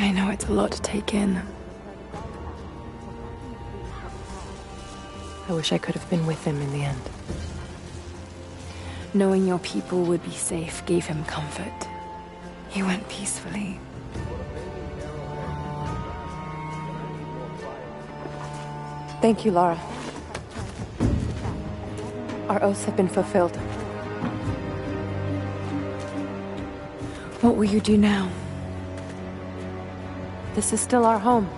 I know it's a lot to take in. I wish I could have been with him in the end. Knowing your people would be safe gave him comfort. He went peacefully. Thank you, Lara. Our oaths have been fulfilled. What will you do now? This is still our home.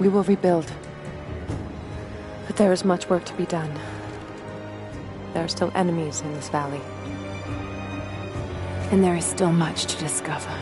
We will rebuild. But there is much work to be done. There are still enemies in this valley. And there is still much to discover.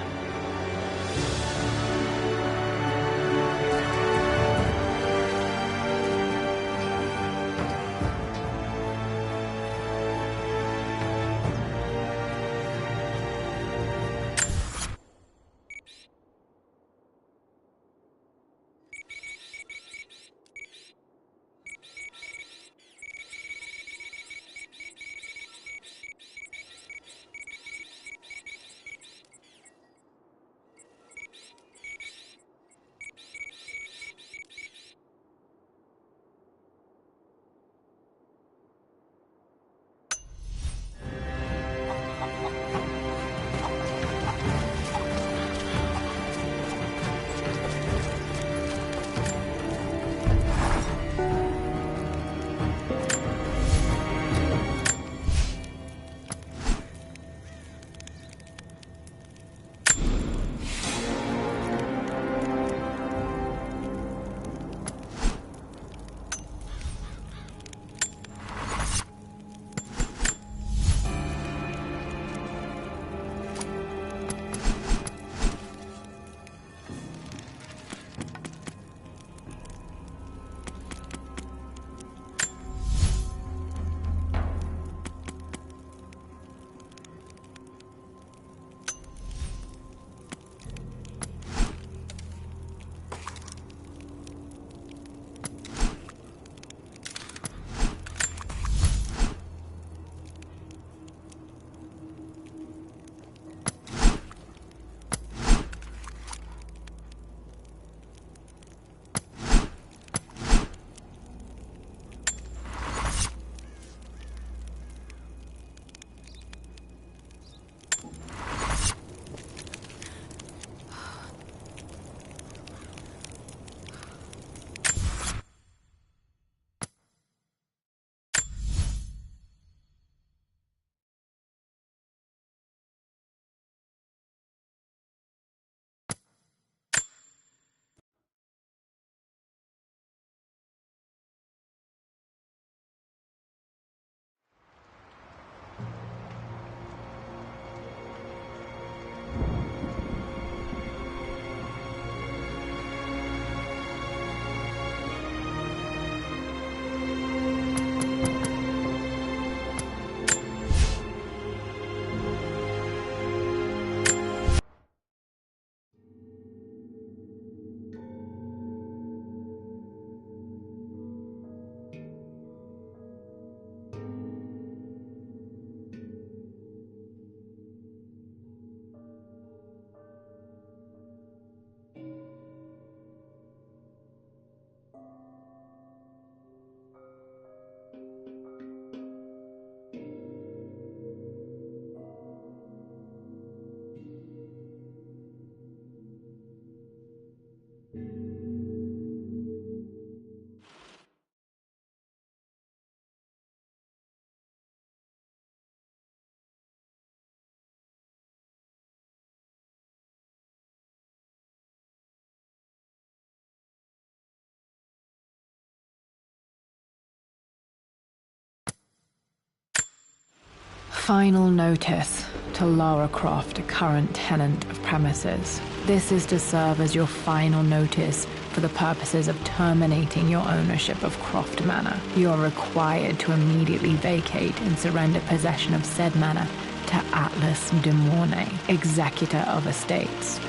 Final notice to Lara Croft, a current tenant of premises. This is to serve as your final notice for the purposes of terminating your ownership of Croft Manor. You are required to immediately vacate and surrender possession of said manor to Atlas de Mornay, executor of estates.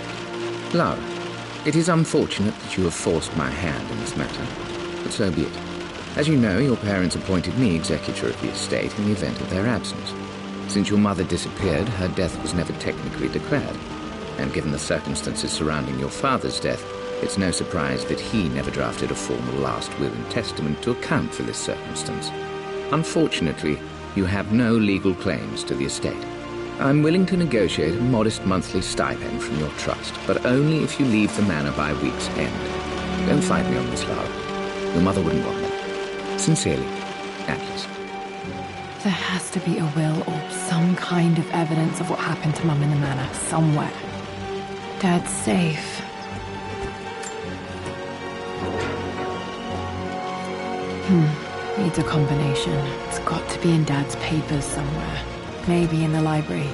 Lara, it is unfortunate that you have forced my hand in this matter, but so be it. As you know, your parents appointed me executor of the estate in the event of their absence. Since your mother disappeared, her death was never technically declared. And given the circumstances surrounding your father's death, it's no surprise that he never drafted a formal last will and testament to account for this circumstance. Unfortunately, you have no legal claims to the estate. I'm willing to negotiate a modest monthly stipend from your trust, but only if you leave the manor by week's end. Don't fight me on this, Lara. Your mother wouldn't want that. Sincerely, Atlas. There has to be a will or some kind of evidence of what happened to Mum in the manor, somewhere. Dad's safe. Needs a combination. It's got to be in Dad's papers somewhere. Maybe in the library.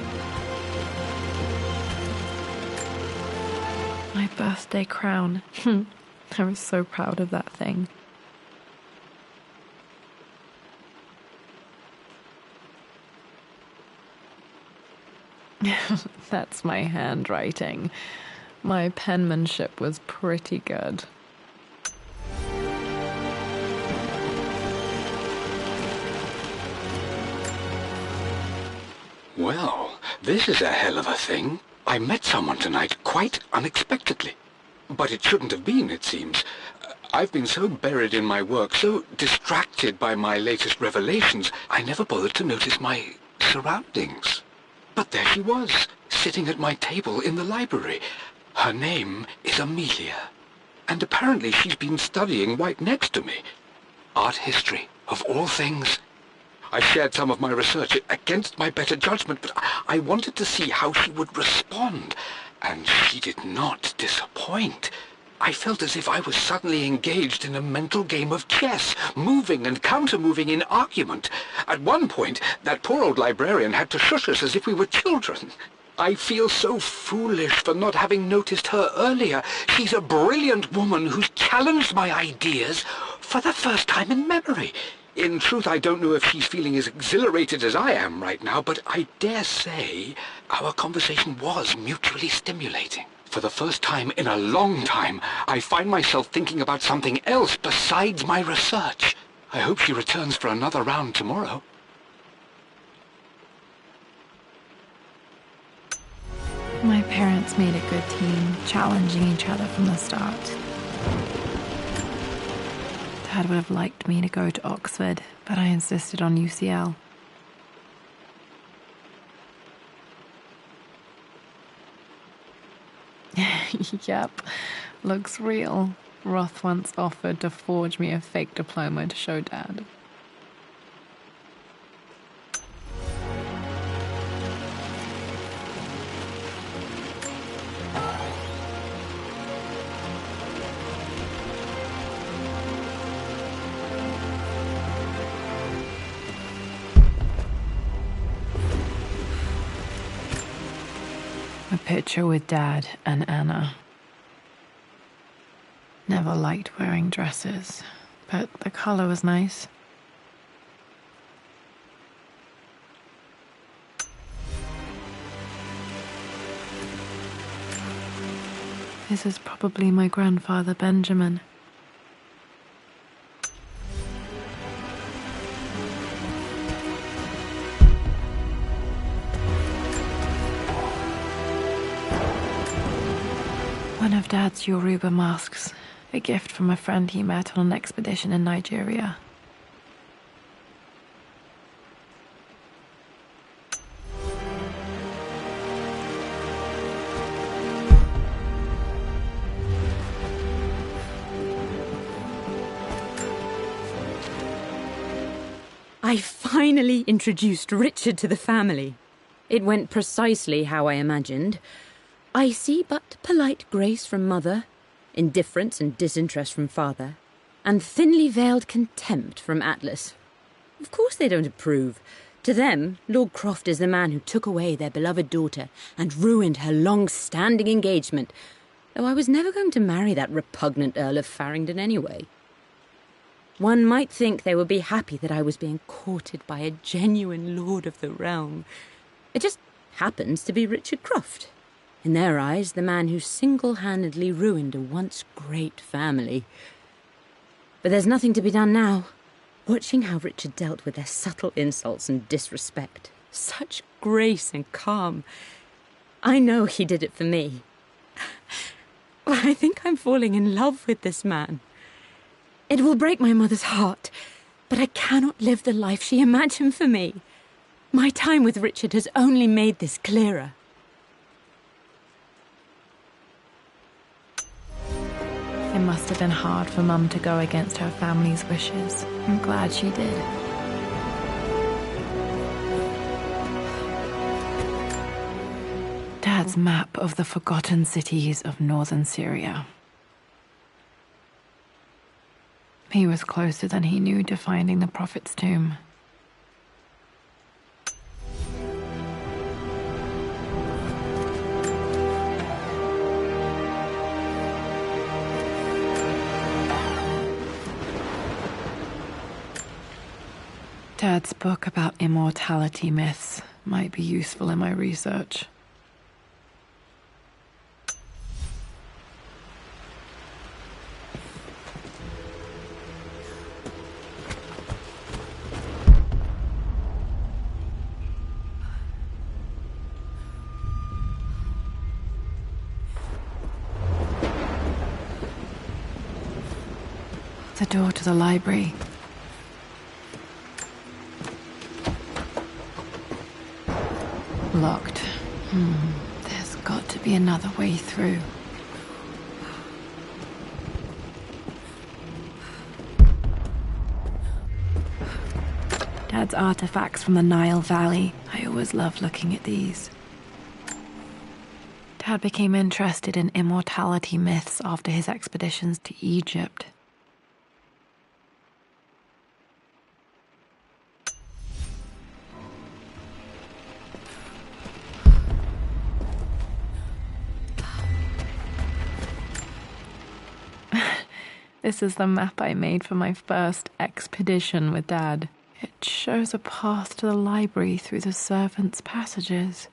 My birthday crown. I was so proud of that thing. That's my handwriting. My penmanship was pretty good. Well, this is a hell of a thing. I met someone tonight quite unexpectedly. But it shouldn't have been, it seems. I've been so buried in my work, so distracted by my latest revelations, I never bothered to notice my surroundings. But there she was, sitting at my table in the library. Her name is Amelia. And apparently she's been studying right next to me. Art history, of all things. I shared some of my research against my better judgment, but I wanted to see how she would respond. And she did not disappoint. I felt as if I was suddenly engaged in a mental game of chess, moving and counter-moving in argument. At one point, that poor old librarian had to shush us as if we were children. I feel so foolish for not having noticed her earlier. She's a brilliant woman who's challenged my ideas for the first time in memory. In truth, I don't know if she's feeling as exhilarated as I am right now, but I dare say our conversation was mutually stimulating. For the first time in a long time, I find myself thinking about something else besides my research. I hope she returns for another round tomorrow. My parents made a good team, challenging each other from the start. Dad would have liked me to go to Oxford, but I insisted on UCL. Yep, looks real. Roth once offered to forge me a fake diploma to show Dad. A picture with Dad and Anna. Never liked wearing dresses, but the color was nice. This is probably my grandfather, Benjamin. One of Dad's Yoruba masks, a gift from a friend he met on an expedition in Nigeria. I finally introduced Richard to the family. It went precisely how I imagined. I see but polite grace from mother, indifference and disinterest from father, and thinly veiled contempt from Atlas. Of course they don't approve. To them, Lord Croft is the man who took away their beloved daughter and ruined her long-standing engagement, though I was never going to marry that repugnant Earl of Farringdon anyway. One might think they would be happy that I was being courted by a genuine lord of the realm. It just happens to be Richard Croft. In their eyes, the man who single-handedly ruined a once great family. But there's nothing to be done now. Watching how Richard dealt with their subtle insults and disrespect, such grace and calm, I know he did it for me. I think I'm falling in love with this man. It will break my mother's heart, but I cannot live the life she imagined for me. My time with Richard has only made this clearer. It must have been hard for Mum to go against her family's wishes. I'm glad she did. Dad's map of the forgotten cities of northern Syria. He was closer than he knew to finding the Prophet's tomb. Dad's book about immortality myths might be useful in my research. The door to the library. Locked. There's got to be another way through. Dad's artifacts from the Nile Valley. I always loved looking at these. Dad became interested in immortality myths after his expeditions to Egypt. This is the map I made for my first expedition with Dad. It shows a path to the library through the servants' passages.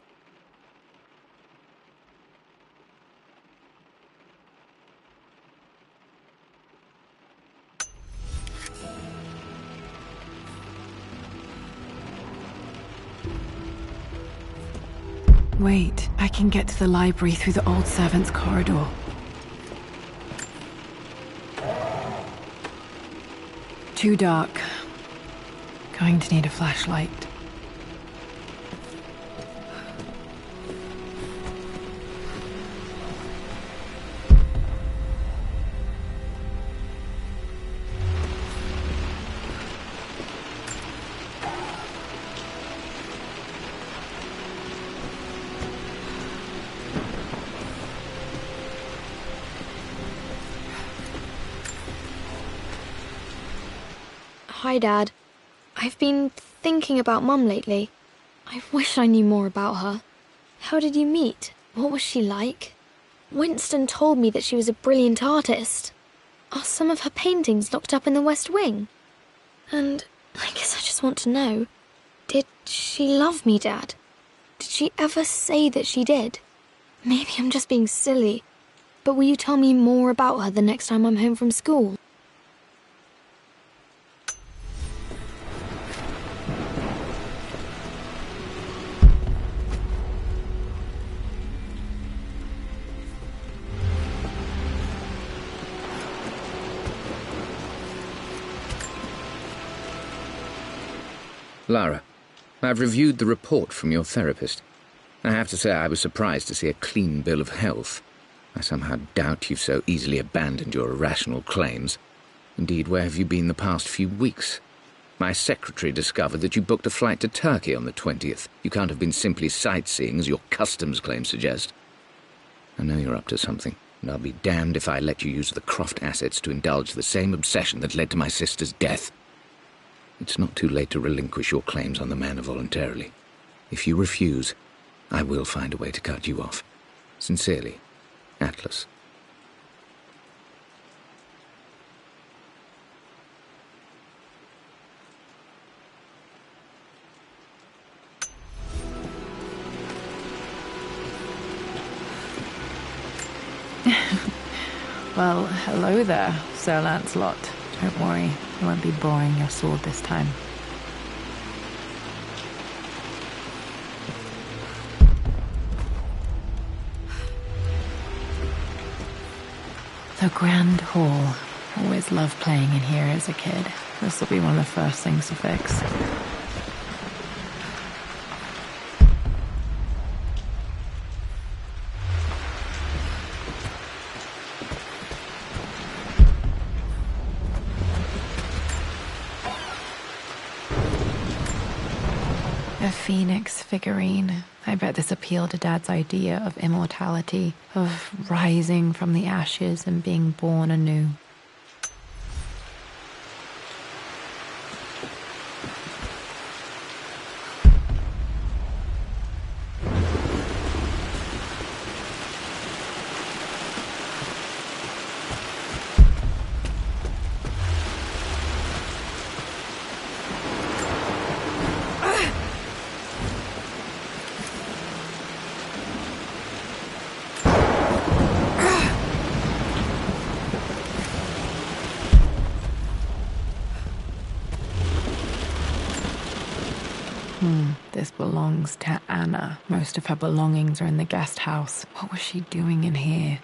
Wait, I can get to the library through the old servants' corridor. Too dark. Going to need a flashlight. Hi, Dad. I've been thinking about Mum lately. I wish I knew more about her. How did you meet? What was she like? Winston told me that she was a brilliant artist. Are some of her paintings locked up in the West Wing? And I guess I just want to know, did she love me, Dad? Did she ever say that she did? Maybe I'm just being silly, but will you tell me more about her the next time I'm home from school? Lara, I've reviewed the report from your therapist. I have to say I was surprised to see a clean bill of health. I somehow doubt you've so easily abandoned your irrational claims. Indeed, where have you been the past few weeks? My secretary discovered that you booked a flight to Turkey on the 20th. You can't have been simply sightseeing, as your customs claims suggest. I know you're up to something, and I'll be damned if I let you use the Croft assets to indulge the same obsession that led to my sister's death. It's not too late to relinquish your claims on the manor voluntarily. If you refuse, I will find a way to cut you off. Sincerely, Atlas. Well, hello there, Sir Lancelot. Don't worry, I won't be boring your sword this time. The Grand Hall. Always loved playing in here as a kid. This will be one of the first things to fix. A phoenix figurine. I bet this appealed to Dad's idea of immortality, of rising from the ashes and being born anew. This belongs to Anna. Most of her belongings are in the guest house. What was she doing in here?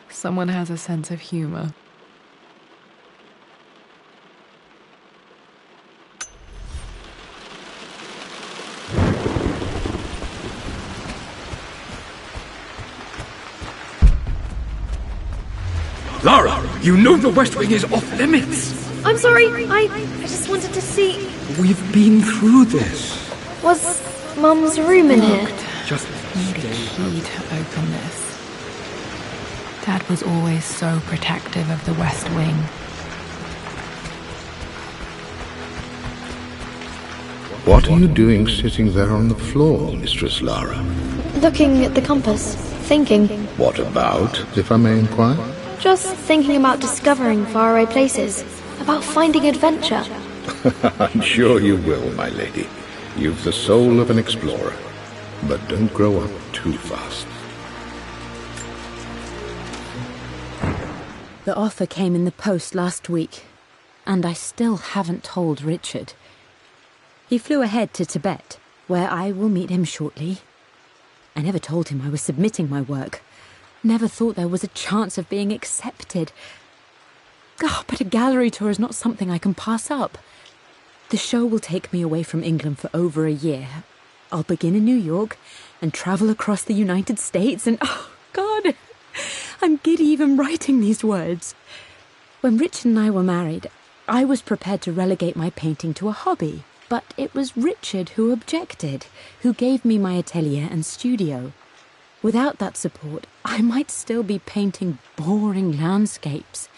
Someone has a sense of humor. Lara, you know the West Wing is off limits. I'm sorry, I just wanted to see... We've been through this. Was Mum's room in here? Just Need a key to open this. Dad was always so protective of the West Wing. What are you doing sitting there on the floor, Mistress Lara? Looking at the compass, thinking. What about, if I may inquire? Just thinking about discovering faraway places, about finding adventure. I'm sure you will, my lady. You've the soul of an explorer. But don't grow up too fast. The offer came in the post last week, and I still haven't told Richard. He flew ahead to Tibet, where I will meet him shortly. I never told him I was submitting my work. Never thought there was a chance of being accepted. Oh, but a gallery tour is not something I can pass up. The show will take me away from England for over a year. I'll begin in New York and travel across the United States and, oh, God, I'm giddy even writing these words. When Richard and I were married, I was prepared to relegate my painting to a hobby, but it was Richard who objected, who gave me my atelier and studio. Without that support, I might still be painting boring landscapes.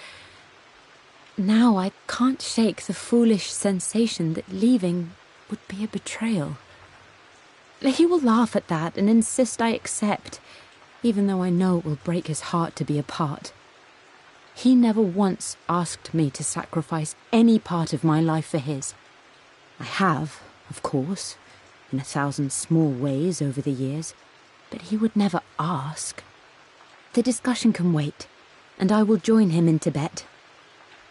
Now I can't shake the foolish sensation that leaving would be a betrayal. He will laugh at that and insist I accept, even though I know it will break his heart to be apart. He never once asked me to sacrifice any part of my life for his. I have, of course, in 1,000 small ways over the years, but he would never ask. The discussion can wait, and I will join him in Tibet.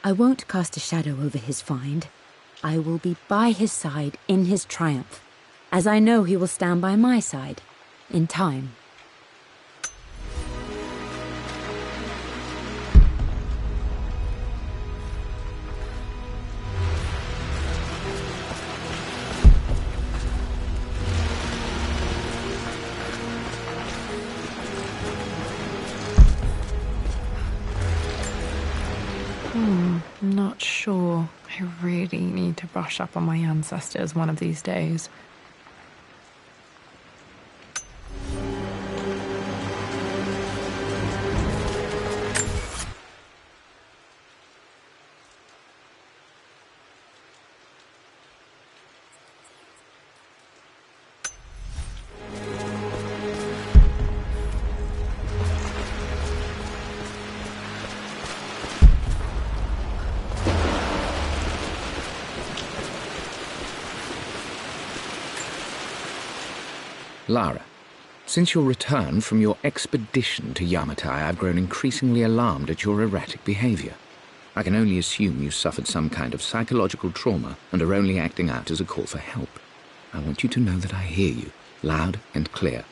I won't cast a shadow over his find. I will be by his side in his triumph, as I know he will stand by my side, in time. Not sure. I really need to brush up on my ancestors one of these days. Lara, since your return from your expedition to Yamatai, I've grown increasingly alarmed at your erratic behavior. I can only assume you suffered some kind of psychological trauma and are only acting out as a call for help. I want you to know that I hear you, loud and clear.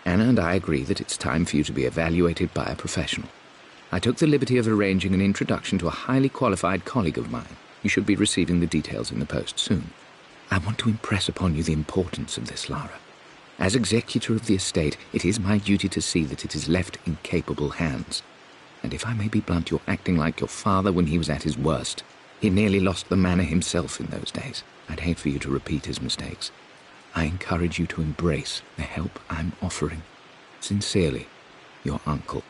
Anna and I agree that it's time for you to be evaluated by a professional. I took the liberty of arranging an introduction to a highly qualified colleague of mine. You should be receiving the details in the post soon. I want to impress upon you the importance of this, Lara. As executor of the estate, it is my duty to see that it is left in capable hands. And if I may be blunt, you're acting like your father when he was at his worst. He nearly lost the manor himself in those days. I'd hate for you to repeat his mistakes. I encourage you to embrace the help I'm offering. Sincerely, your uncle.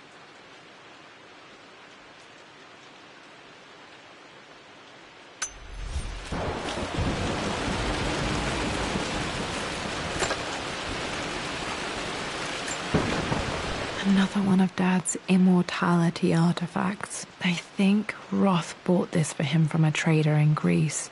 Another one of Dad's immortality artifacts. I think Roth bought this for him from a trader in Greece.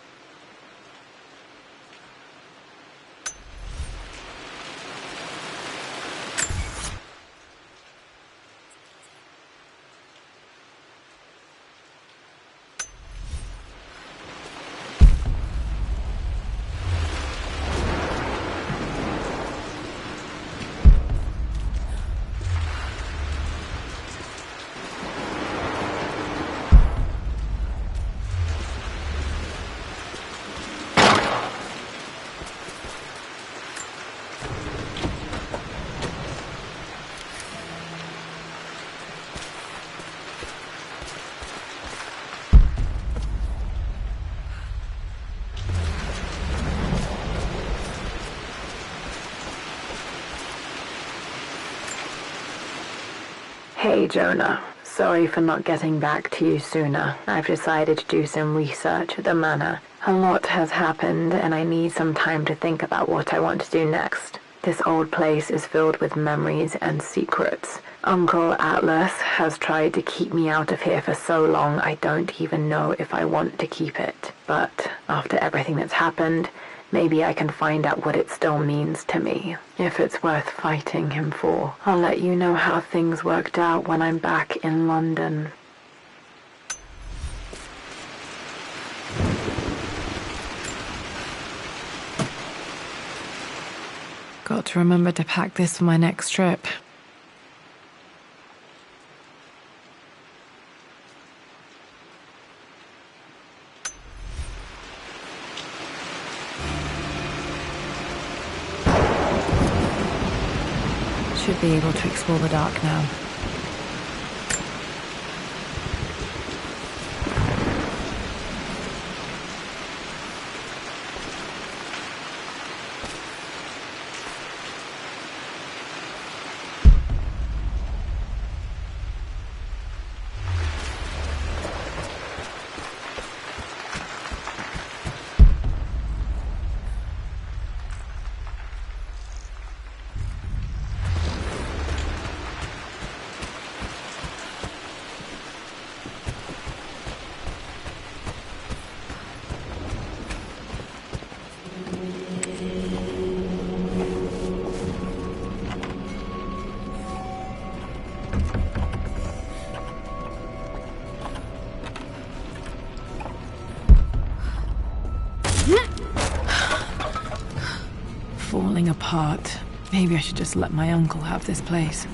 Hey Jonah, sorry for not getting back to you sooner. I've decided to do some research at the manor. A lot has happened and I need some time to think about what I want to do next. This old place is filled with memories and secrets. Uncle Atlas has tried to keep me out of here for so long I don't even know if I want to keep it. But after everything that's happened, maybe I can find out what it still means to me, if it's worth fighting him for. I'll let you know how things worked out when I'm back in London. Got to remember to pack this for my next trip. Should be able to explore the dark now. Falling apart. Maybe I should just let my uncle have this place.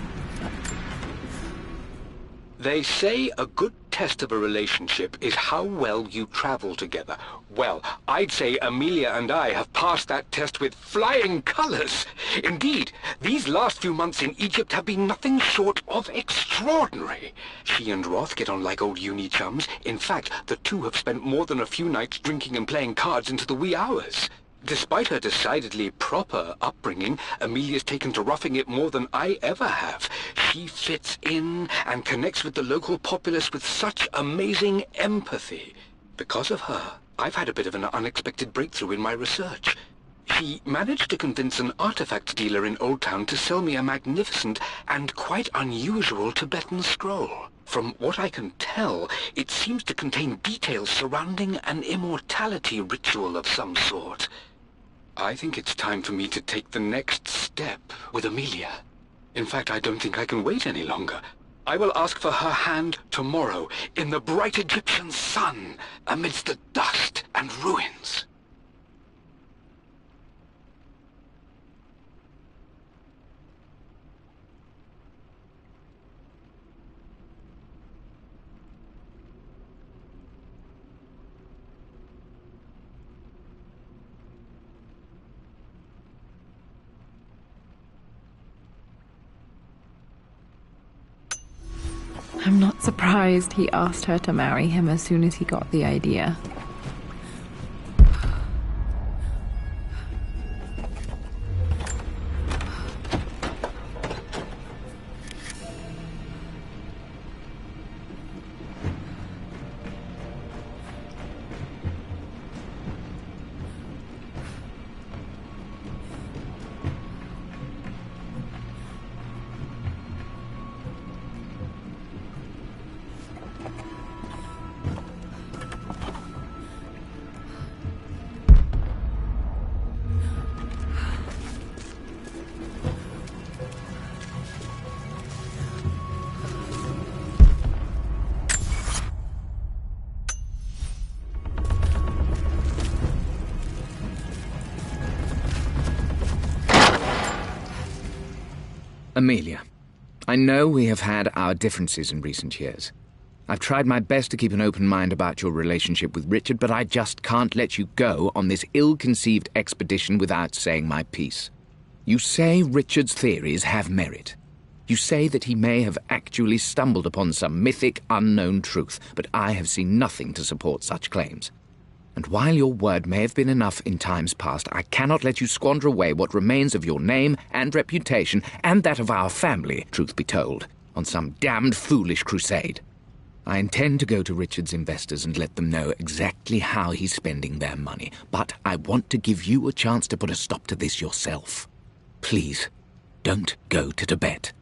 They say a good test of a relationship is how well you travel together. Well, I'd say Amelia and I have passed that test with flying colors. Indeed, these last few months in Egypt have been nothing short of extraordinary. She and Roth get on like old uni chums. In fact, the two have spent more than a few nights drinking and playing cards into the wee hours. Despite her decidedly proper upbringing, Amelia's taken to roughing it more than I ever have. She fits in and connects with the local populace with such amazing empathy. Because of her, I've had a bit of an unexpected breakthrough in my research. She managed to convince an artifact dealer in Old Town to sell me a magnificent and quite unusual Tibetan scroll. From what I can tell, it seems to contain details surrounding an immortality ritual of some sort. I think it's time for me to take the next step with Amelia. In fact, I don't think I can wait any longer. I will ask for her hand tomorrow, in the bright Egyptian sun, amidst the dust and ruins. I'm not surprised he asked her to marry him as soon as he got the idea. Amelia, I know we have had our differences in recent years. I've tried my best to keep an open mind about your relationship with Richard, but I just can't let you go on this ill-conceived expedition without saying my piece. You say Richard's theories have merit. You say that he may have actually stumbled upon some mythic, unknown truth, but I have seen nothing to support such claims. And while your word may have been enough in times past, I cannot let you squander away what remains of your name and reputation, and that of our family, truth be told, on some damned foolish crusade. I intend to go to Richard's investors and let them know exactly how he's spending their money, but I want to give you a chance to put a stop to this yourself. Please, don't go to Tibet.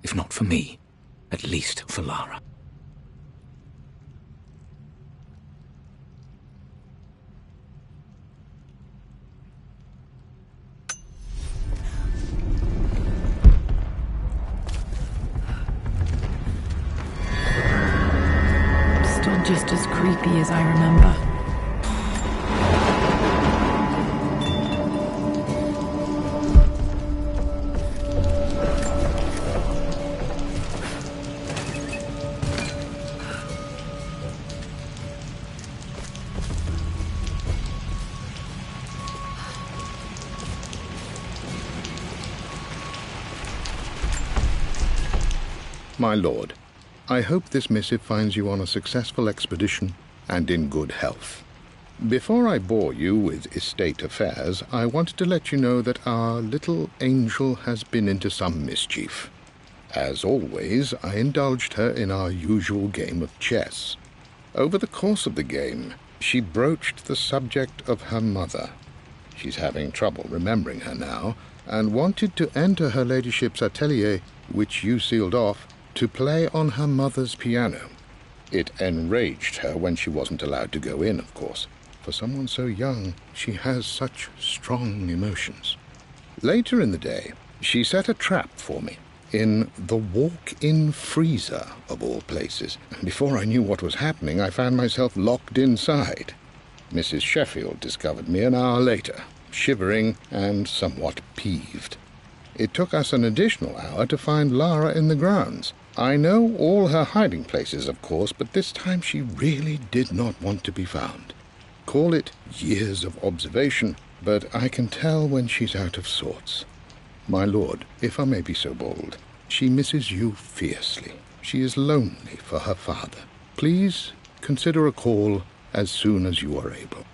If not for me, at least for Lara. Still just as creepy as I remember. My lord, I hope this missive finds you on a successful expedition and in good health. Before I bore you with estate affairs, I wanted to let you know that our little angel has been into some mischief. As always, I indulged her in our usual game of chess. Over the course of the game, she broached the subject of her mother. She's having trouble remembering her now, and wanted to enter her ladyship's atelier, which you sealed off, to play on her mother's piano. It enraged her when she wasn't allowed to go in, of course. For someone so young, she has such strong emotions. Later in the day, she set a trap for me in the walk-in freezer, of all places. And before I knew what was happening, I found myself locked inside. Mrs. Sheffield discovered me an hour later, shivering and somewhat peeved. It took us an additional hour to find Lara in the grounds. I know all her hiding places, of course, but this time she really did not want to be found. Call it years of observation, but I can tell when she's out of sorts. My lord, if I may be so bold, she misses you fiercely. She is lonely for her father. Please consider a call as soon as you are able.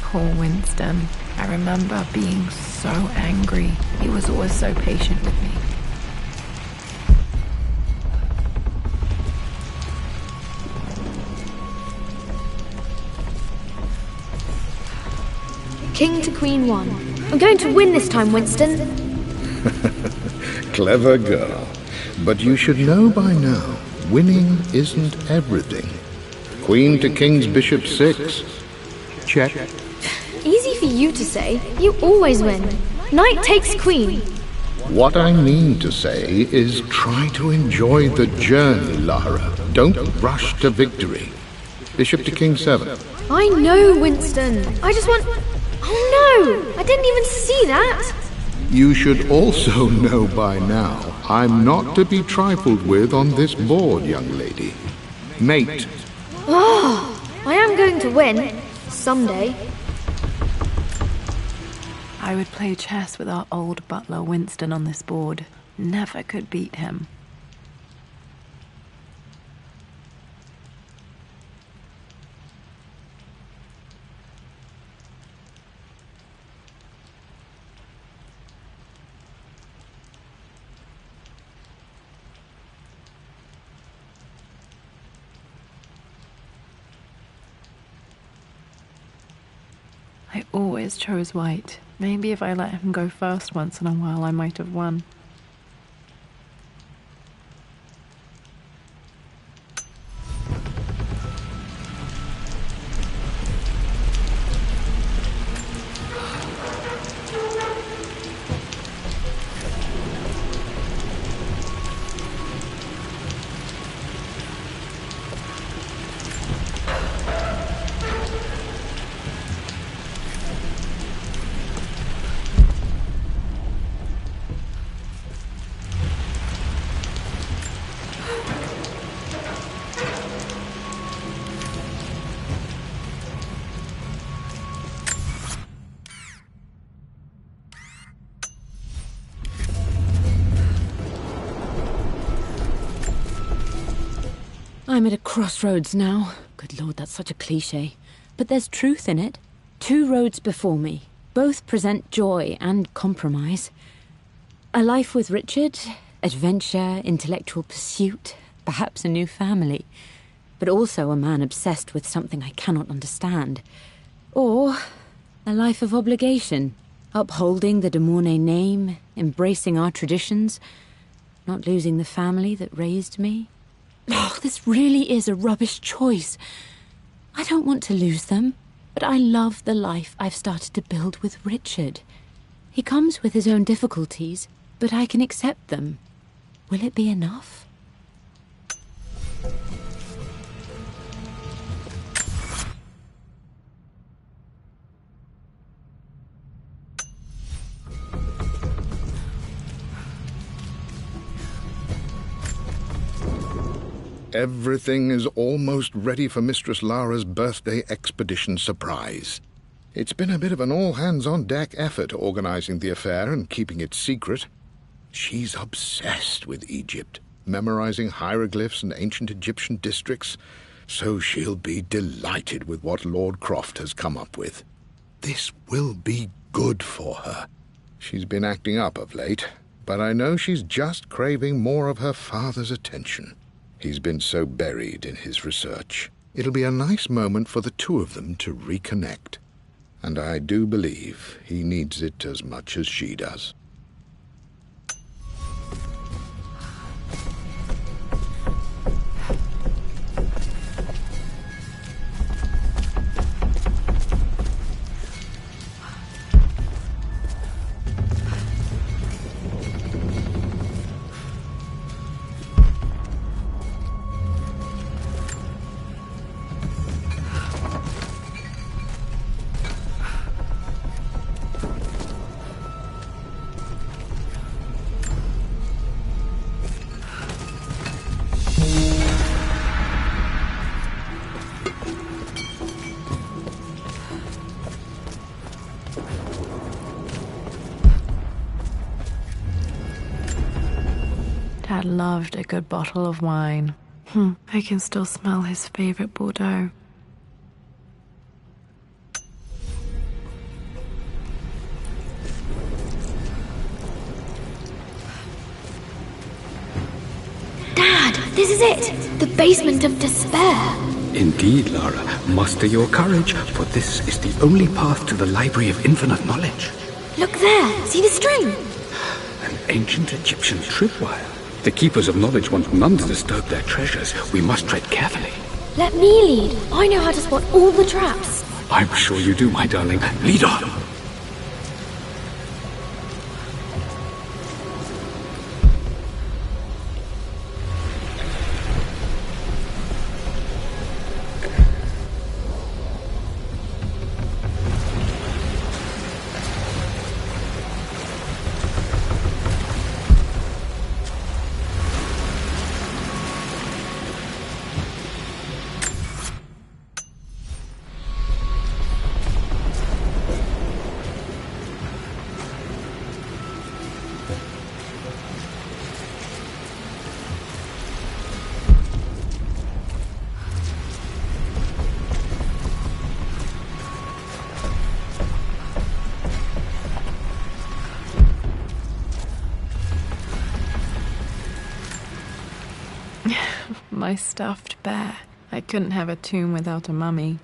Poor Winston. I remember being so angry. He was always so patient with me. King to Queen 1. I'm going to win this time, Winston. Clever girl. But you should know by now, winning isn't everything. Queen to King's Bishop 6. Check. Easy for you to say. You always win. Knight takes Queen. What I mean to say is try to enjoy the journey, Lara. Don't rush to victory. Bishop to King 7. I know, Winston. I just want... Oh no! I didn't even see that! You should also know by now, I'm not to be trifled with on this board, young lady. Mate. Oh, I am going to win. Someday. I would play chess with our old butler Winston on this board. Never could beat him. I always chose white. Maybe if I let him go first once in a while, I might have won. I'm at a crossroads now. Good Lord, that's such a cliché. But there's truth in it. 2 roads before me. Both present joy and compromise. A life with Richard, adventure, intellectual pursuit, perhaps a new family. But also a man obsessed with something I cannot understand. Or a life of obligation, upholding the de Mornay name, embracing our traditions, not losing the family that raised me. Oh, this really is a rubbish choice. I don't want to lose them, but I love the life I've started to build with Richard. He comes with his own difficulties, but I can accept them. Will it be enough? Everything is almost ready for Mistress Lara's birthday expedition surprise. It's been a bit of an all-hands-on-deck effort organizing the affair and keeping it secret. She's obsessed with Egypt, memorizing hieroglyphs and ancient Egyptian districts, so she'll be delighted with what Lord Croft has come up with. This will be good for her. She's been acting up of late, but I know she's just craving more of her father's attention. He's been so buried in his research. It'll be a nice moment for the 2 of them to reconnect. And I do believe he needs it as much as she does. Dad loved a good bottle of wine. I can still smell his favorite Bordeaux. Dad, this is it! The basement of despair! Indeed, Lara. Muster your courage, for this is the only path to the Library of Infinite Knowledge. Look there! See the string? An ancient Egyptian tripwire. The Keepers of Knowledge want none to disturb their treasures. We must tread carefully. Let me lead. I know how to spot all the traps. I'm sure you do, my darling. Lead on! My stuffed bear. I couldn't have a tomb without a mummy.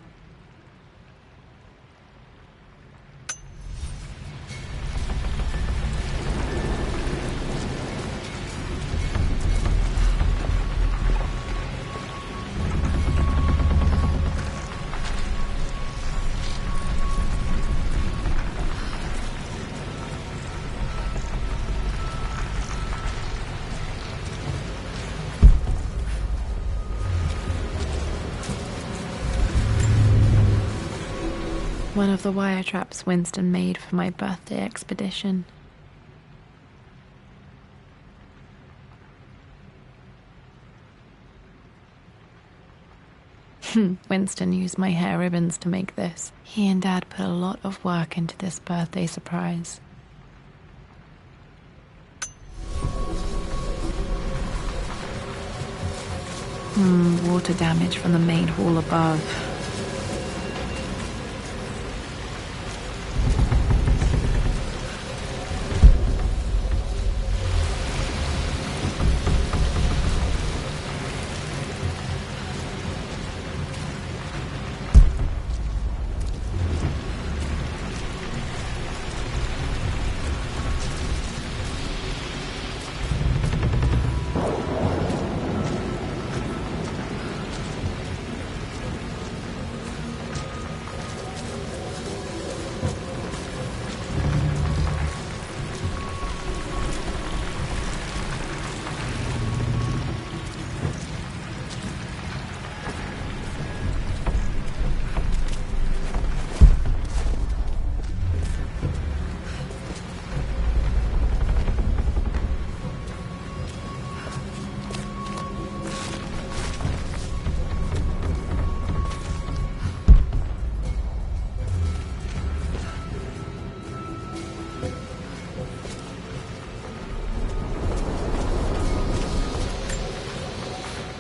One of the wire traps Winston made for my birthday expedition. Winston used my hair ribbons to make this. He and Dad put a lot of work into this birthday surprise. Water damage from the main hall above.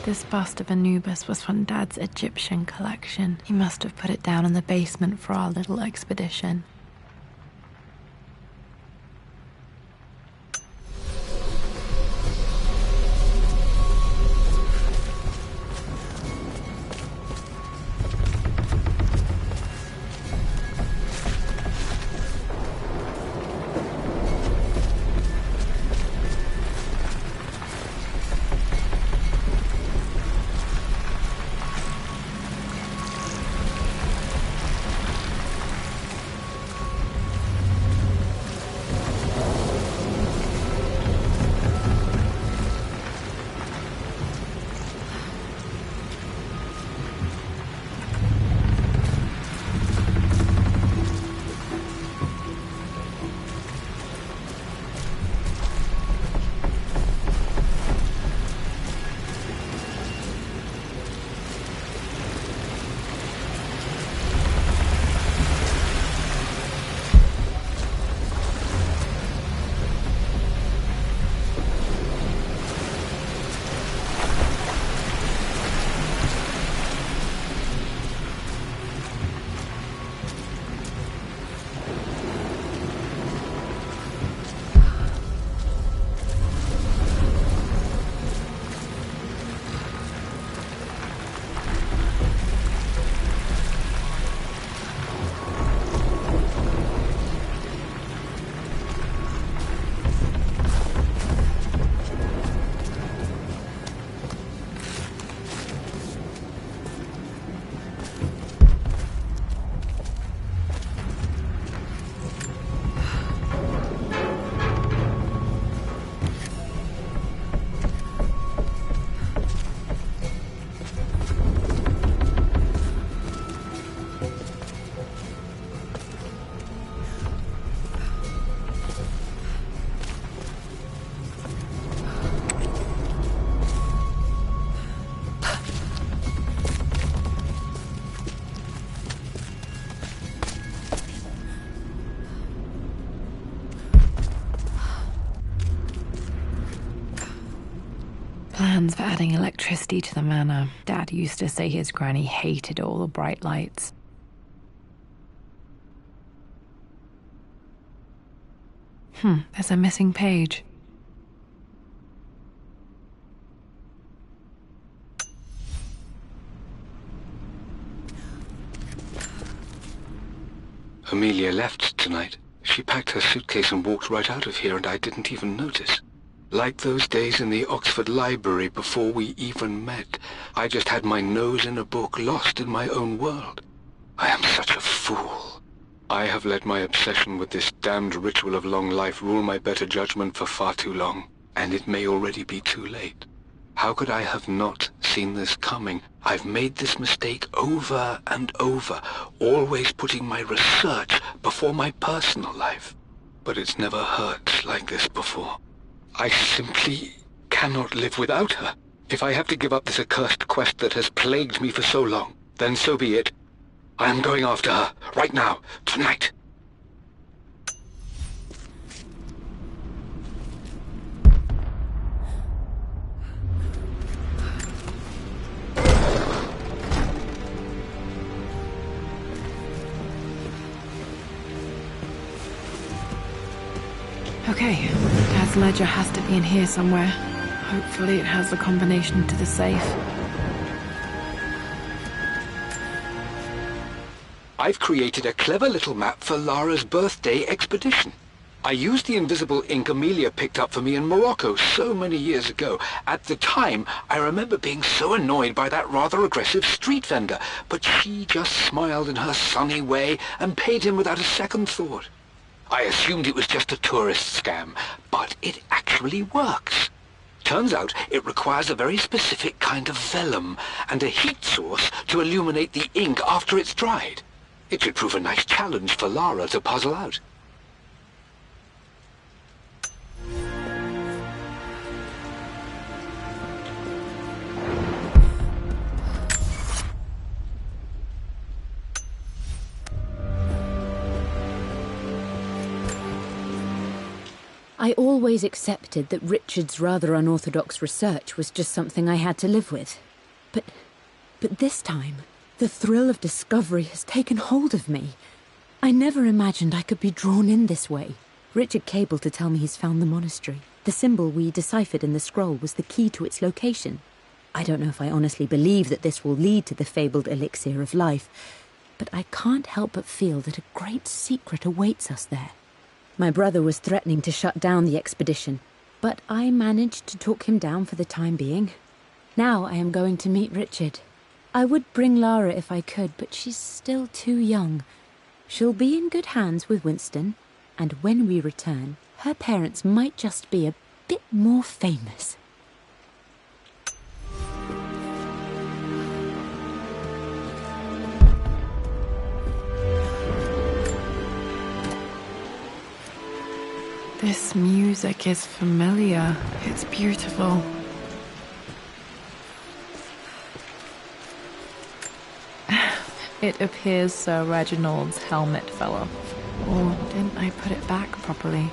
This bust of Anubis was from Dad's Egyptian collection. He must have put it down in the basement for our little expedition. Plans for adding electricity to the manor. Dad used to say his granny hated all the bright lights. There's a missing page. Amelia left tonight. She packed her suitcase and walked right out of here, and I didn't even notice. Like those days in the Oxford Library before we even met. I just had my nose in a book, lost in my own world. I am such a fool. I have let my obsession with this damned ritual of long life rule my better judgment for far too long, and it may already be too late. How could I have not seen this coming. I've made this mistake over and over, always putting my research before my personal life. But it's never hurt like this before. I simply cannot live without her. If I have to give up this accursed quest that has plagued me for so long, then so be it. I am going after her, right now, tonight. Okay, Dad's ledger has to be in here somewhere. Hopefully it has the combination to the safe. I've created a clever little map for Lara's birthday expedition. I used the invisible ink Amelia picked up for me in Morocco so many years ago. At the time, I remember being so annoyed by that rather aggressive street vendor, but she just smiled in her sunny way and paid him without a second thought. I assumed it was just a tourist scam, but it actually works. Turns out it requires a very specific kind of vellum and a heat source to illuminate the ink after it's dried. It should prove a nice challenge for Lara to puzzle out. I always accepted that Richard's rather unorthodox research was just something I had to live with. But this time, the thrill of discovery has taken hold of me. I never imagined I could be drawn in this way. Richard cabled to tell me he's found the monastery. The symbol we deciphered in the scroll was the key to its location. I don't know if I honestly believe that this will lead to the fabled elixir of life, but I can't help but feel that a great secret awaits us there. My brother was threatening to shut down the expedition, but I managed to talk him down for the time being. Now I am going to meet Richard. I would bring Lara if I could, but she's still too young. She'll be in good hands with Winston, and when we return, her parents might just be a bit more famous. This music is familiar. It's beautiful. It appears Sir Reginald's helmet fell off. Or didn't I put it back properly?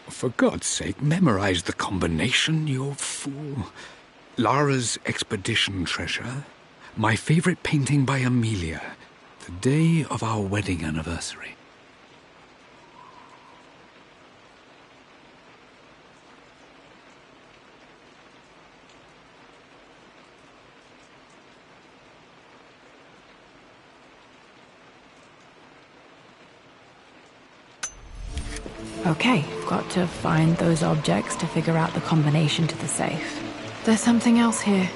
For God's sake, memorize the combination, you fool. Lara's expedition treasure, my favorite painting by Amelia, the day of our wedding anniversary. Okay, got to find those objects to figure out the combination to the safe. There's something else here.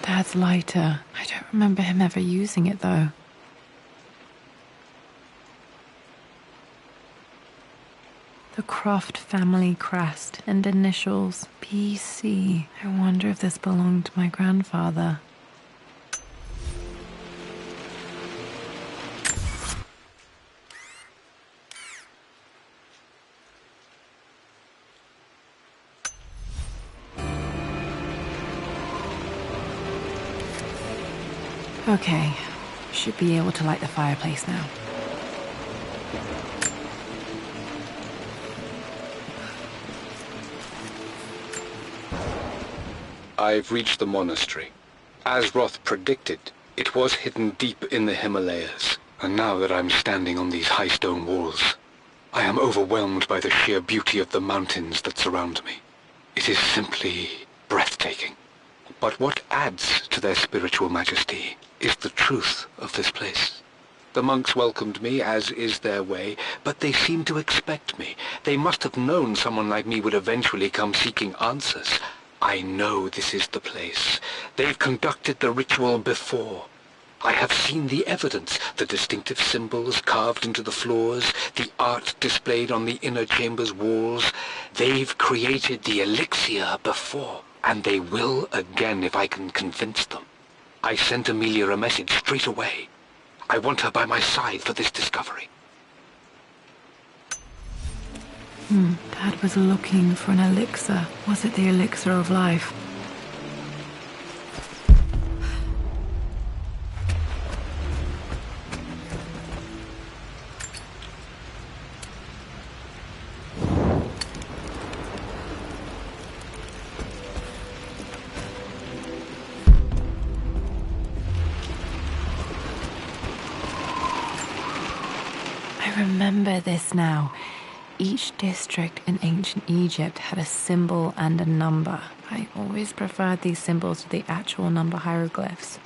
Dad's lighter. I don't remember him ever using it, though. The Croft family crest and initials PC. I wonder if this belonged to my grandfather. Okay, should be able to light the fireplace now. I've reached the monastery. As Roth predicted, it was hidden deep in the Himalayas. And now that I'm standing on these high stone walls, I am overwhelmed by the sheer beauty of the mountains that surround me. It is simply breathtaking. But what adds to their spiritual majesty is the truth of this place. The monks welcomed me, as is their way, but they seemed to expect me. They must have known someone like me would eventually come seeking answers. I know this is the place. They've conducted the ritual before. I have seen the evidence, the distinctive symbols carved into the floors, the art displayed on the inner chamber's walls. They've created the elixir before, and they will again if I can convince them. I sent Amelia a message straight away. I want her by my side for this discovery. Dad was looking for an elixir. Was it the elixir of life? I remember this now. Each district in ancient Egypt had a symbol and a number. I always preferred these symbols to the actual number hieroglyphs.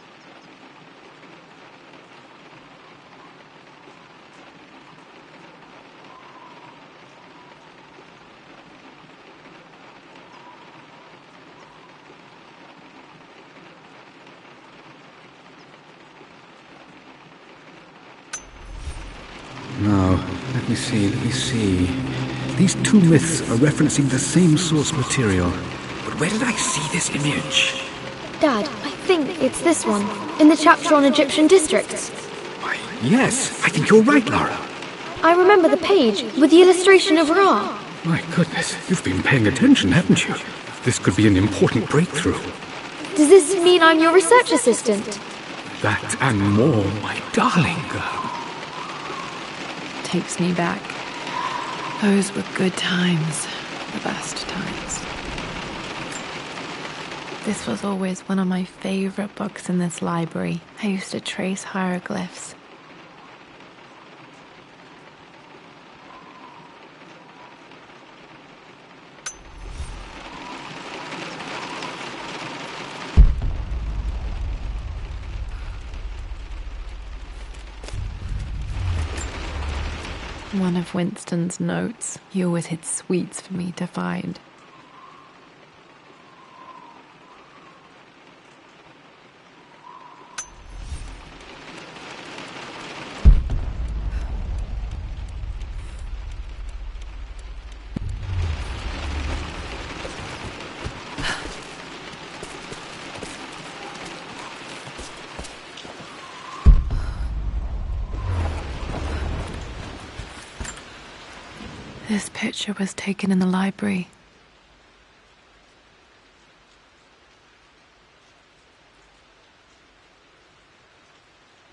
Now, let me see. These two myths are referencing the same source material. But where did I see this image? Dad, I think it's this one, in the chapter on Egyptian districts. Why, yes, I think you're right, Lara. I remember the page with the illustration of Ra. My goodness, you've been paying attention, haven't you? This could be an important breakthrough. Does this mean I'm your research assistant? That and more, my darling girl. Takes me back. Those were good times. The best times. This was always one of my favorite books in this library. I used to trace hieroglyphs. One of Winston's notes. He always hid sweets for me to find. This picture was taken in the library.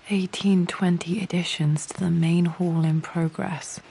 (1820) additions to the main hall in progress.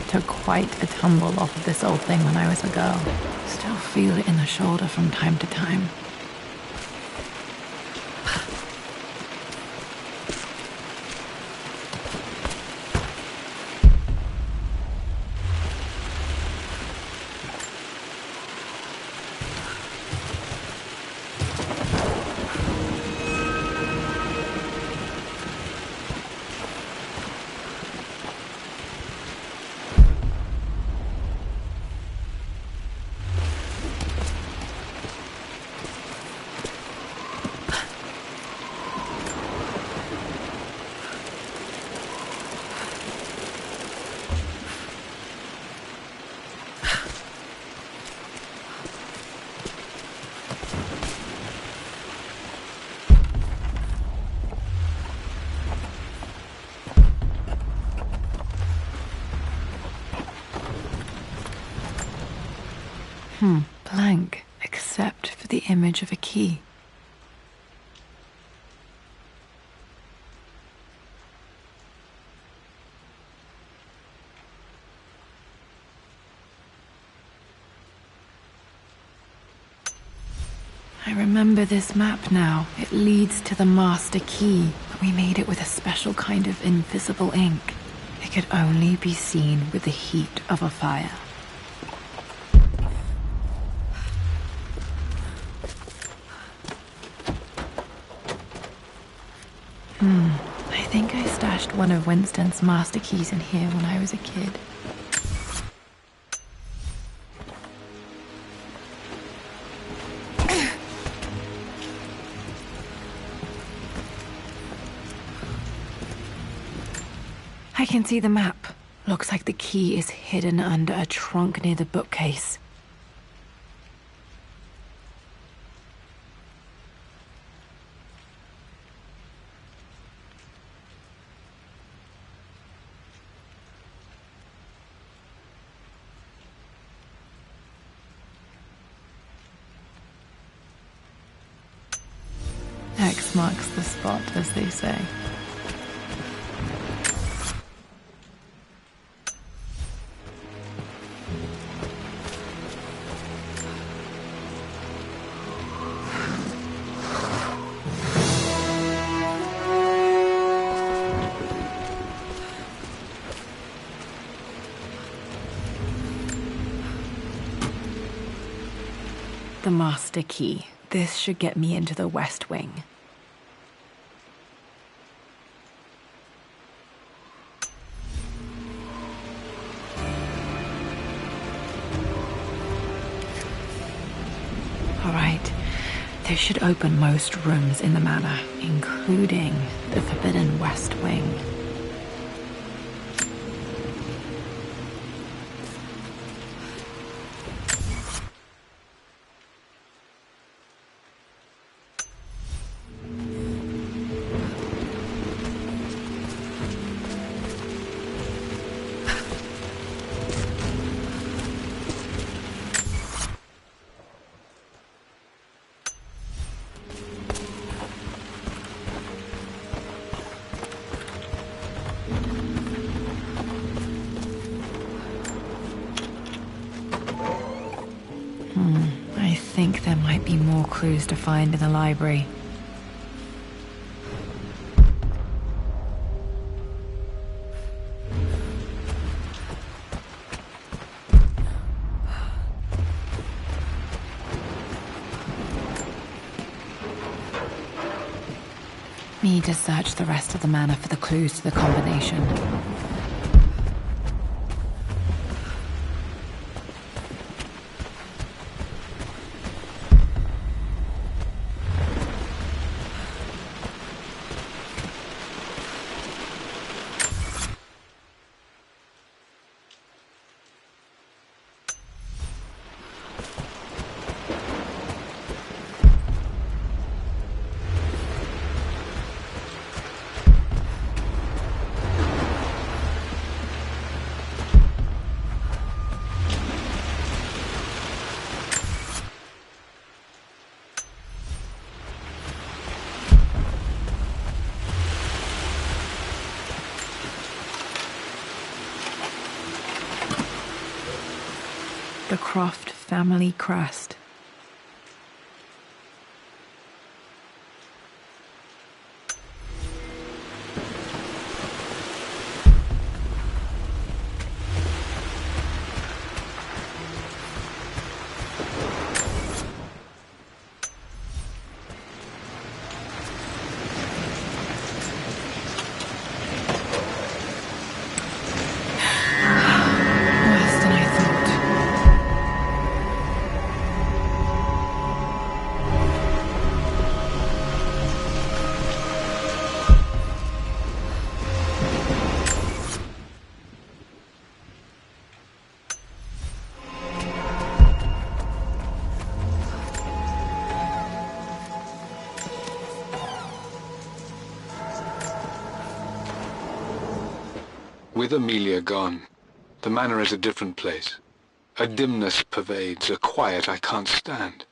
Took quite a tumble off of this old thing when I was a girl. Still feel it in the shoulder from time to time. Blank, except for the image of a key. I remember this map now. It leads to the master key, but we made it with a special kind of invisible ink. It could only be seen with the heat of a fire. I think I stashed one of Winston's master keys in here when I was a kid. I can see the map. Looks like the key is hidden under a trunk near the bookcase. X marks the spot, as they say. The master key. This should get me into the West Wing. All right. This should open most rooms in the manor, including the forbidden West Wing. I think there might be more clues to find in the library. Need to search the rest of the manor for the clues to the combination. The Croft family crest. Worse than I thought. With Amelia gone, the manor is a different place. A dimness pervades, a quiet I can't stand.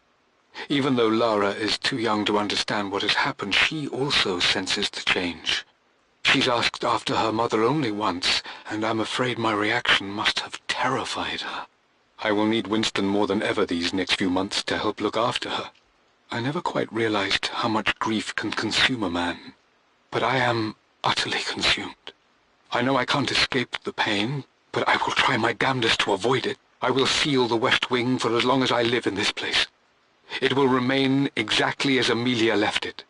Even though Lara is too young to understand what has happened, she also senses the change. She's asked after her mother only once, and I'm afraid my reaction must have terrified her. I will need Winston more than ever these next few months to help look after her. I never quite realized how much grief can consume a man, but I am utterly consumed. I know I can't escape the pain, but I will try my damnedest to avoid it. I will seal the West Wing for as long as I live in this place. It will remain exactly as Amelia left it.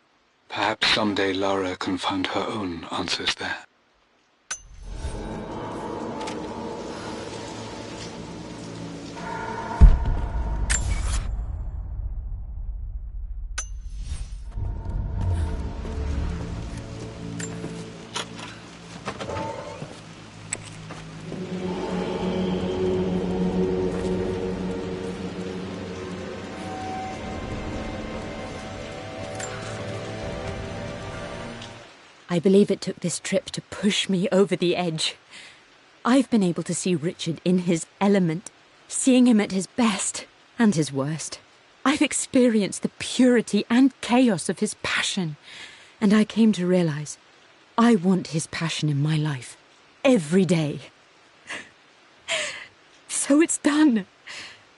Perhaps someday Lara can find her own answers there. I believe it took this trip to push me over the edge. I've been able to see Richard in his element, seeing him at his best and his worst. I've experienced the purity and chaos of his passion, and I came to realize I want his passion in my life every day. So it's done.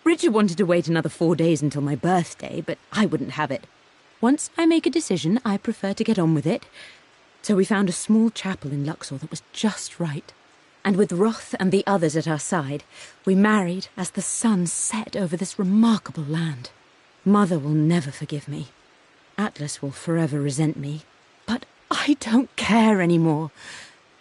Richard wanted to wait another 4 days until my birthday, but I wouldn't have it. Once I make a decision, I prefer to get on with it. So we found a small chapel in Luxor that was just right. And with Roth and the others at our side, we married as the sun set over this remarkable land. Mother will never forgive me. Atlas will forever resent me. But I don't care anymore.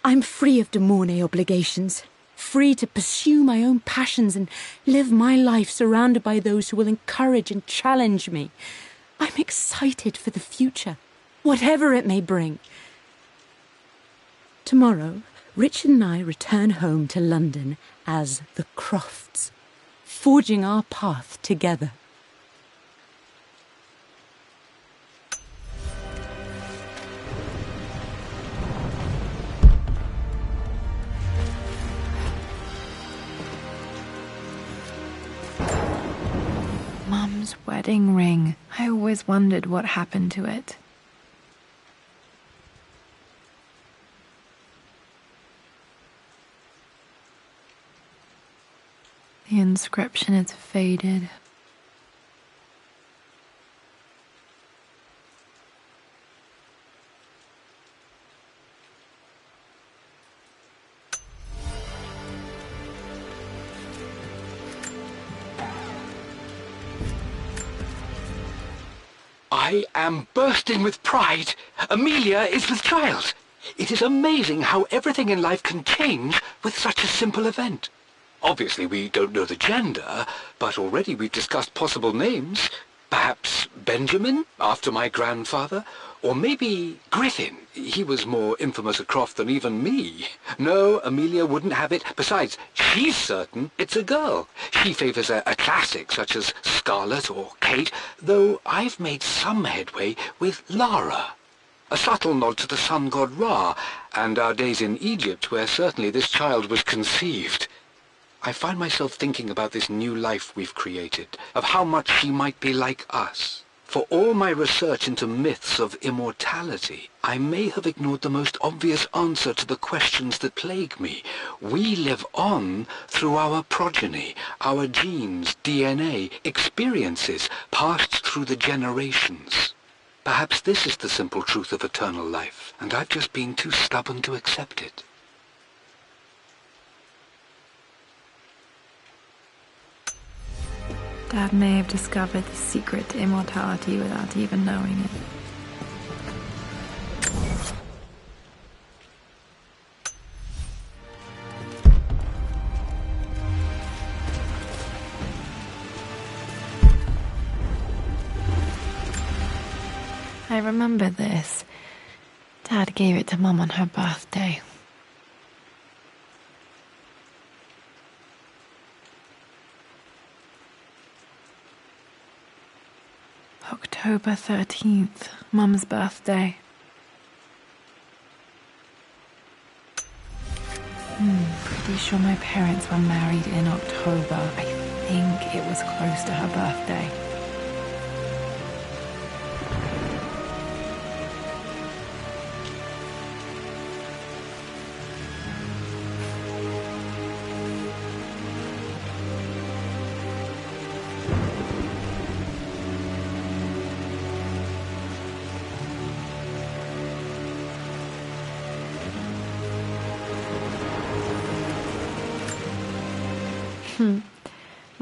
I'm free of de Mornay obligations, free to pursue my own passions and live my life surrounded by those who will encourage and challenge me. I'm excited for the future, whatever it may bring. Tomorrow, Richard and I return home to London as the Crofts, forging our path together. Mum's wedding ring. I always wondered what happened to it. The inscription is faded. I am bursting with pride. Amelia is with child. It is amazing how everything in life can change with such a simple event. Obviously, we don't know the gender, but already we've discussed possible names. Perhaps Benjamin, after my grandfather, or maybe Griffin. He was more infamous at Croft than even me. No, Amelia wouldn't have it. Besides, she's certain it's a girl. She favours a classic such as Scarlet or Kate, though I've made some headway with Lara. A subtle nod to the sun god Ra, and our days in Egypt, where certainly this child was conceived. I find myself thinking about this new life we've created, of how much she might be like us. For all my research into myths of immortality, I may have ignored the most obvious answer to the questions that plague me. We live on through our progeny, our genes, DNA, experiences passed through the generations. Perhaps this is the simple truth of eternal life, and I've just been too stubborn to accept it. Dad may have discovered the secret to immortality without even knowing it. I remember this. Dad gave it to Mum on her birthday. October 13th, Mum's birthday. Pretty sure my parents were married in October, I think it was close to her birthday.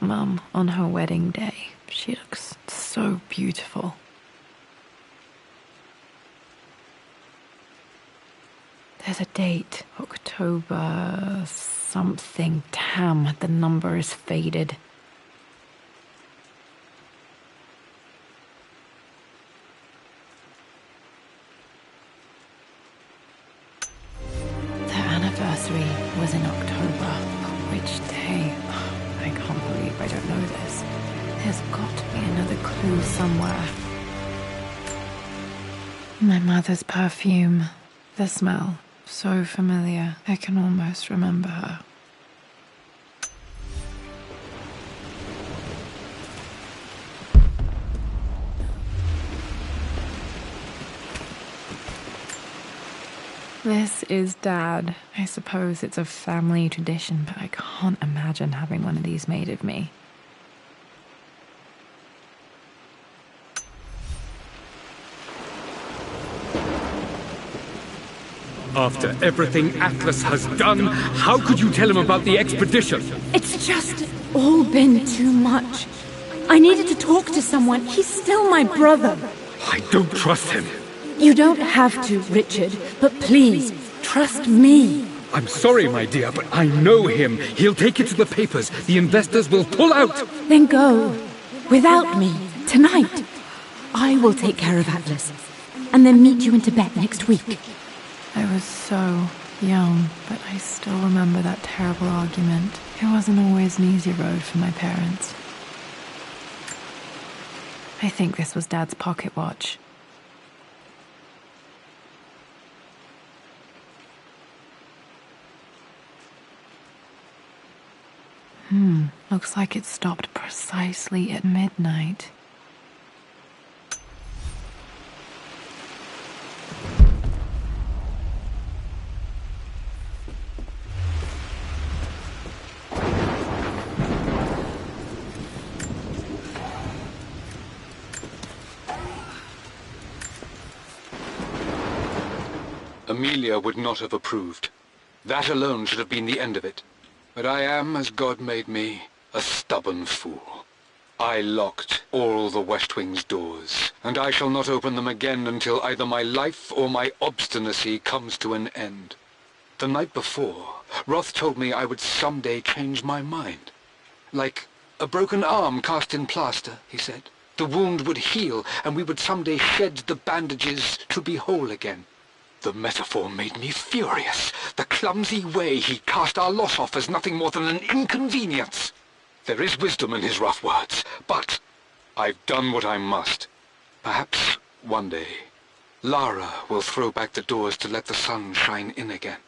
Mum, on her wedding day, she looks so beautiful. There's a date, October something. Damn, the number is faded. Their anniversary was in October. Which day? I can't believe I don't know this. There's got to be another clue somewhere. My mother's perfume. The smell. So familiar. I can almost remember her. This is Dad. I suppose it's a family tradition, but I can't imagine having one of these made of me. After everything Atlas has done, how could you tell him about the expedition? It's just all been too much. I needed to talk to someone. He's still my brother. I don't trust him. You don't have to, Richard, but please, trust me. I'm sorry, my dear, but I know him. He'll take it to the papers. The investors will pull out. Then go. Without me. Tonight. I will take care of Atlas. And then meet you in Tibet next week. I was so young, but I still remember that terrible argument. It wasn't always an easy road for my parents. I think this was Dad's pocket watch. Looks like it stopped precisely at midnight. Amelia would not have approved. That alone should have been the end of it. But I am, as God made me, a stubborn fool. I locked all the West Wing's doors, and I shall not open them again until either my life or my obstinacy comes to an end. The night before, Roth told me I would someday change my mind. Like a broken arm cast in plaster, he said. The wound would heal, and we would someday shed the bandages to be whole again. The metaphor made me furious. The clumsy way he cast our loss off as nothing more than an inconvenience. There is wisdom in his rough words, but I've done what I must. Perhaps one day, Lara will throw back the doors to let the sun shine in again.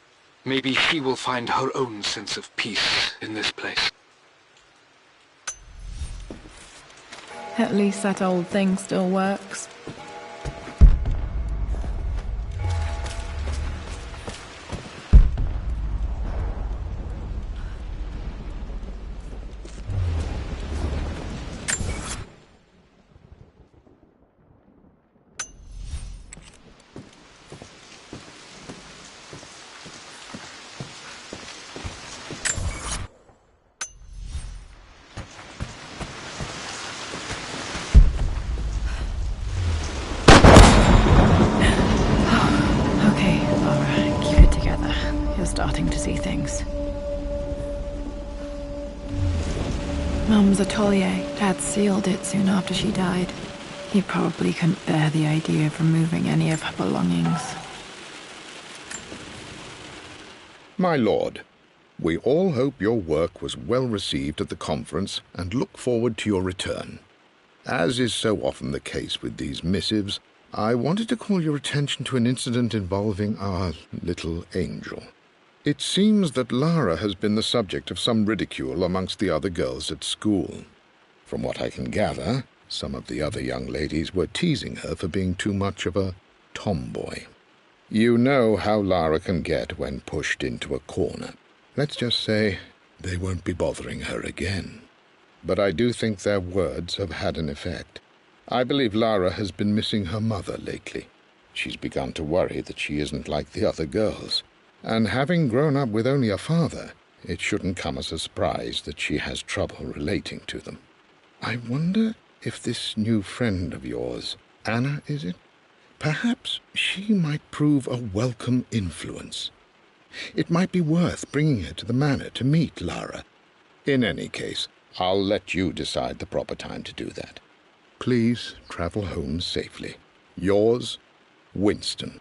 Maybe she will find her own sense of peace in this place. At least that old thing still works. Starting to see things. Mum's atelier. Dad sealed it soon after she died. He probably couldn't bear the idea of removing any of her belongings. My lord, we all hope your work was well received at the conference and look forward to your return. As is so often the case with these missives, I wanted to call your attention to an incident involving our little angel. It seems that Lara has been the subject of some ridicule amongst the other girls at school. From what I can gather, some of the other young ladies were teasing her for being too much of a tomboy. You know how Lara can get when pushed into a corner. Let's just say they won't be bothering her again. But I do think their words have had an effect. I believe Lara has been missing her mother lately. She's begun to worry that she isn't like the other girls. And having grown up with only a father, it shouldn't come as a surprise that she has trouble relating to them. I wonder if this new friend of yours, Anna, is it? Perhaps she might prove a welcome influence. It might be worth bringing her to the manor to meet Lara. In any case, I'll let you decide the proper time to do that. Please travel home safely. Yours, Winston.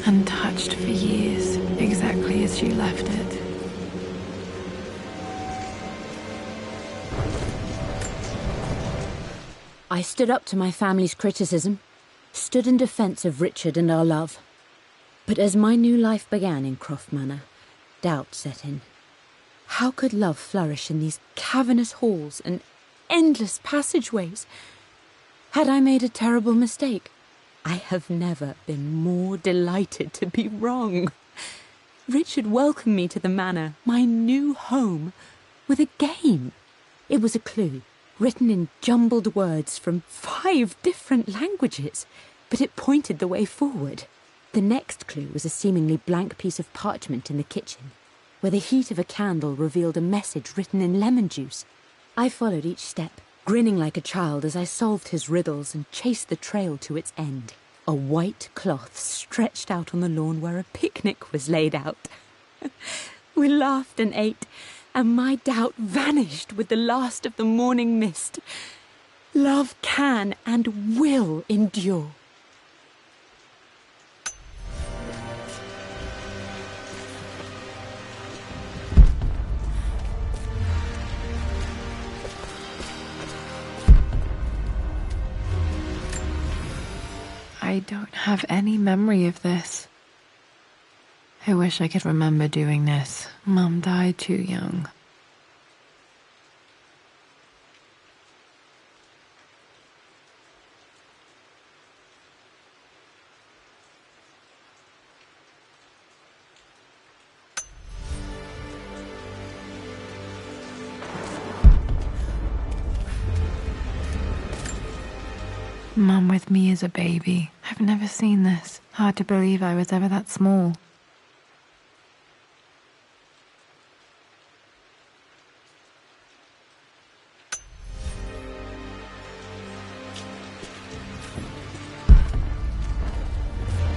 Untouched for years, exactly as she left it. I stood up to my family's criticism, stood in defence of Richard and our love. But as my new life began in Croft Manor, doubt set in. How could love flourish in these cavernous halls and endless passageways? Had I made a terrible mistake? I have never been more delighted to be wrong. Richard welcomed me to the manor, my new home, with a game. It was a clue, written in jumbled words from 5 different languages, but it pointed the way forward. The next clue was a seemingly blank piece of parchment in the kitchen, where the heat of a candle revealed a message written in lemon juice. I followed each step, grinning like a child as I solved his riddles and chased the trail to its end. A white cloth stretched out on the lawn where a picnic was laid out. We laughed and ate, and my doubt vanished with the last of the morning mist. Love can and will endure. I don't have any memory of this. I wish I could remember doing this. Mum died too young. Mum with me as a baby. I've never seen this. Hard to believe I was ever that small.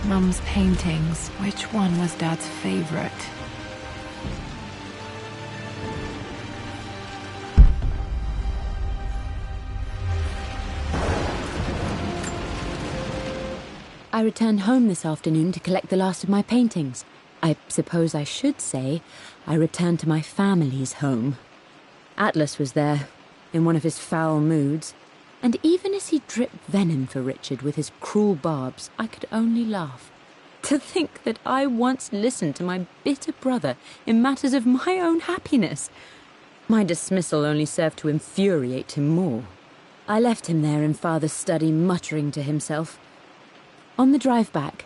Mum's paintings. Which one was Dad's favorite? I returned home this afternoon to collect the last of my paintings. I suppose I should say I returned to my family's home. Atlas was there, in one of his foul moods, and even as he dripped venom for Richard with his cruel barbs, I could only laugh. To think that I once listened to my bitter brother in matters of my own happiness. My dismissal only served to infuriate him more. I left him there in Father's study, muttering to himself. On the drive back,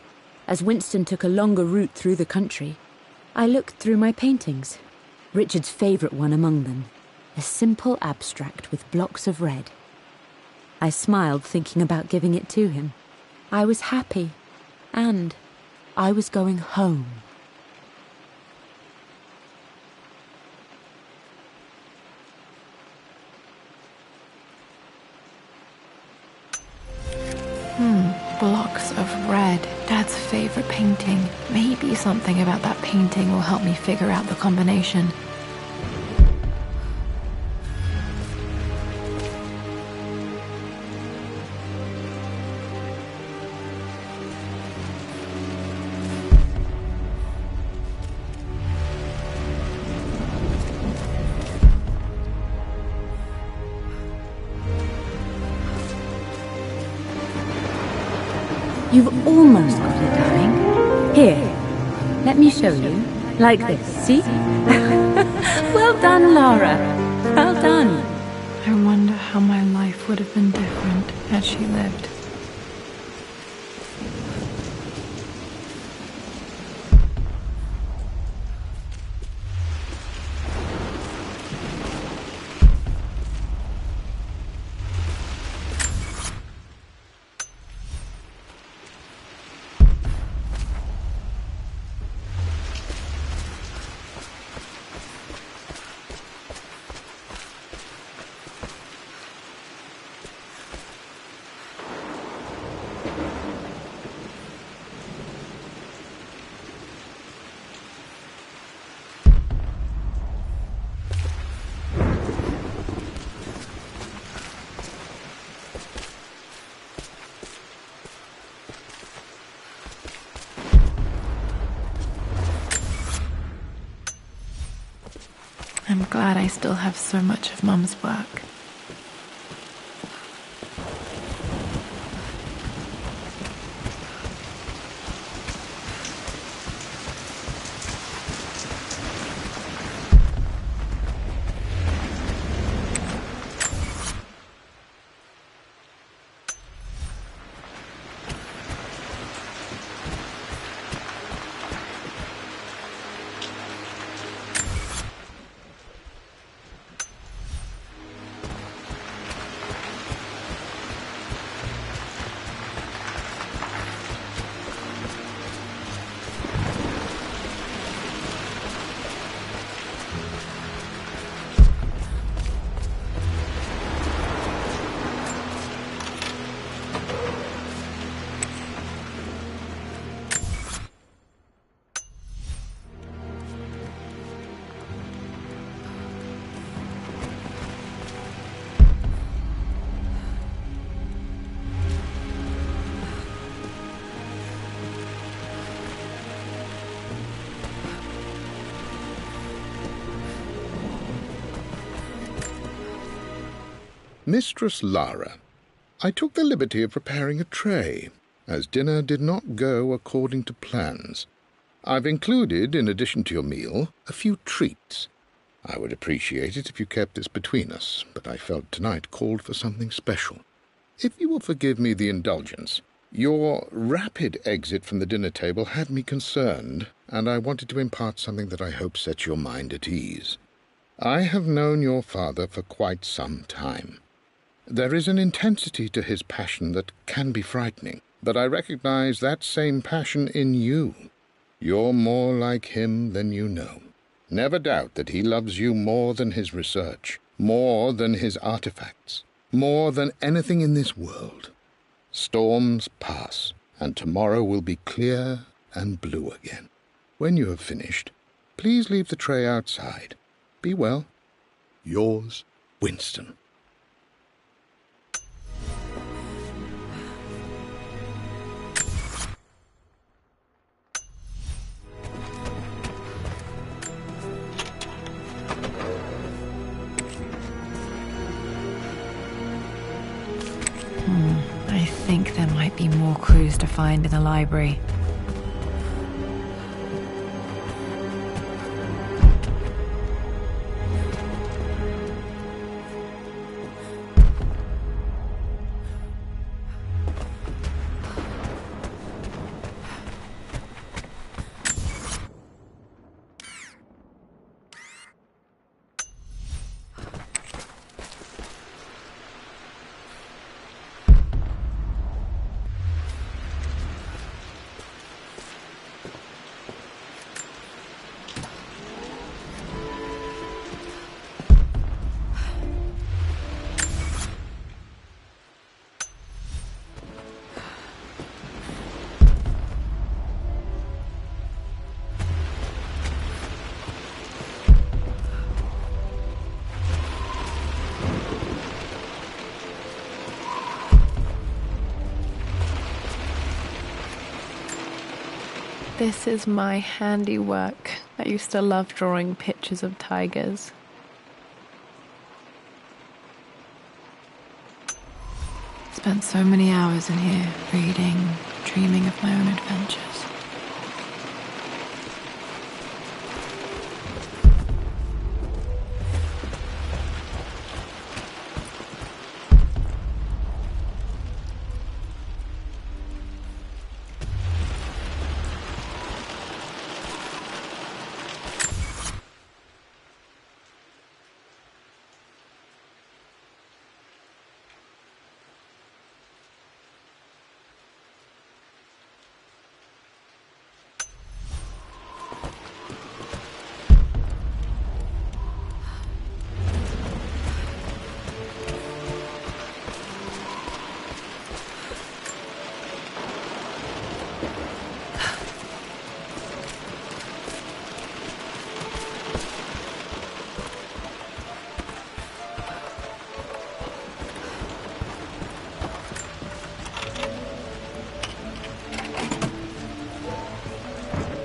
as Winston took a longer route through the country, I looked through my paintings, Richard's favourite one among them, a simple abstract with blocks of red. I smiled, thinking about giving it to him. I was happy, and I was going home. Blocks of red. Dad's favorite painting. Maybe something about that painting will help me figure out the combination. You've almost got it, darling. Here, let me show you. Like this, see? Well done, Lara. Well done. I wonder how my life would have been different had she lived. I'm glad I still have so much of Mum's work. Mistress Lara, I took the liberty of preparing a tray, as dinner did not go according to plans. I've included, in addition to your meal, a few treats. I would appreciate it if you kept this between us, but I felt tonight called for something special. If you will forgive me the indulgence, your rapid exit from the dinner table had me concerned, and I wanted to impart something that I hope sets your mind at ease. I have known your father for quite some time. There is an intensity to his passion that can be frightening, but I recognize that same passion in you. You're more like him than you know. Never doubt that he loves you more than his research, more than his artifacts, more than anything in this world. Storms pass, and tomorrow will be clear and blue again. When you have finished, please leave the tray outside. Be well. Yours, Winston. I think there might be more clues to find in the library. This is my handiwork. I used to love drawing pictures of tigers. Spent so many hours in here, reading, dreaming of my own adventures.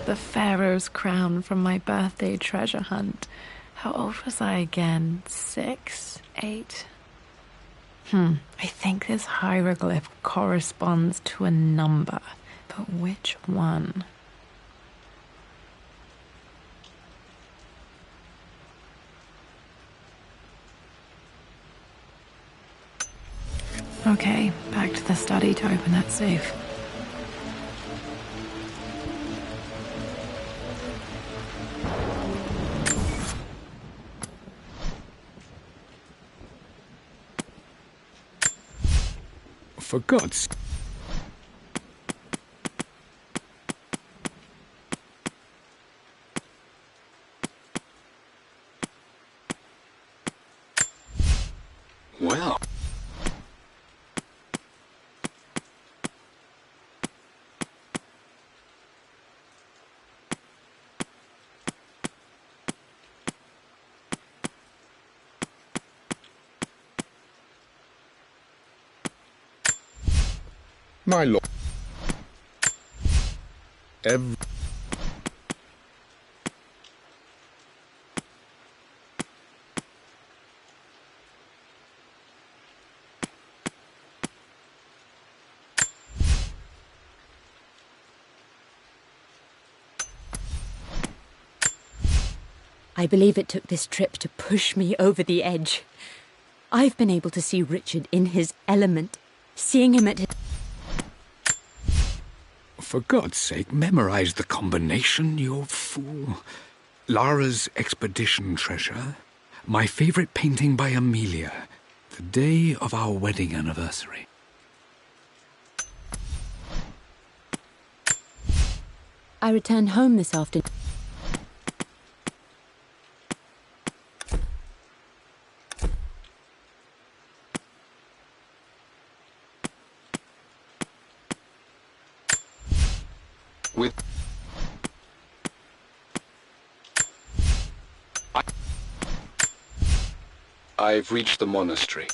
The Pharaoh's crown from my birthday treasure hunt. How old was I again? 6? 8? I think this hieroglyph corresponds to a number, but which one? Okay, back to the study to open that safe. For God's... Well. My lord. I believe it took this trip to push me over the edge. I've been able to see Richard in his element, seeing him at his... For God's sake, memorize the combination, you fool. Lara's expedition treasure, my favorite painting by Amelia, the day of our wedding anniversary. I returned home this afternoon. I've reached the monastery.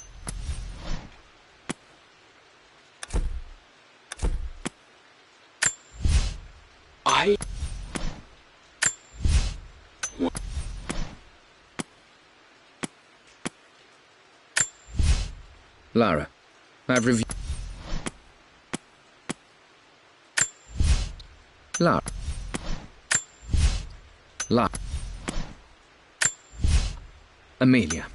Lara, I've reviewed... Lara. Amelia.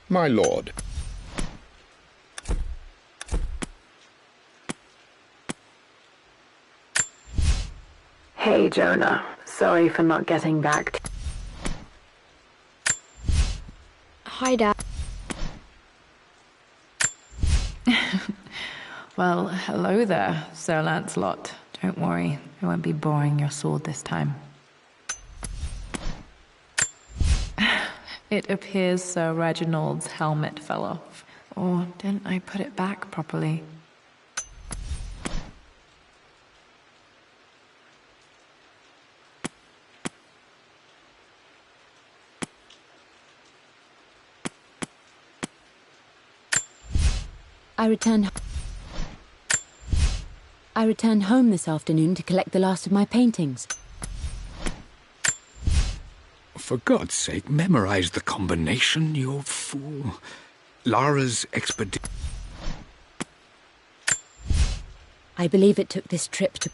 My lord. Hey, Jonah. Sorry for not getting back. Hi, Dad. Well, hello there, Sir Lancelot. Don't worry, I won't be boring your sword this time. It appears Sir Reginald's helmet fell off. Or didn't I put it back properly? I returned home this afternoon to collect the last of my paintings. For God's sake, memorize the combination, you fool. Lara's expedition. I believe it took this trip to...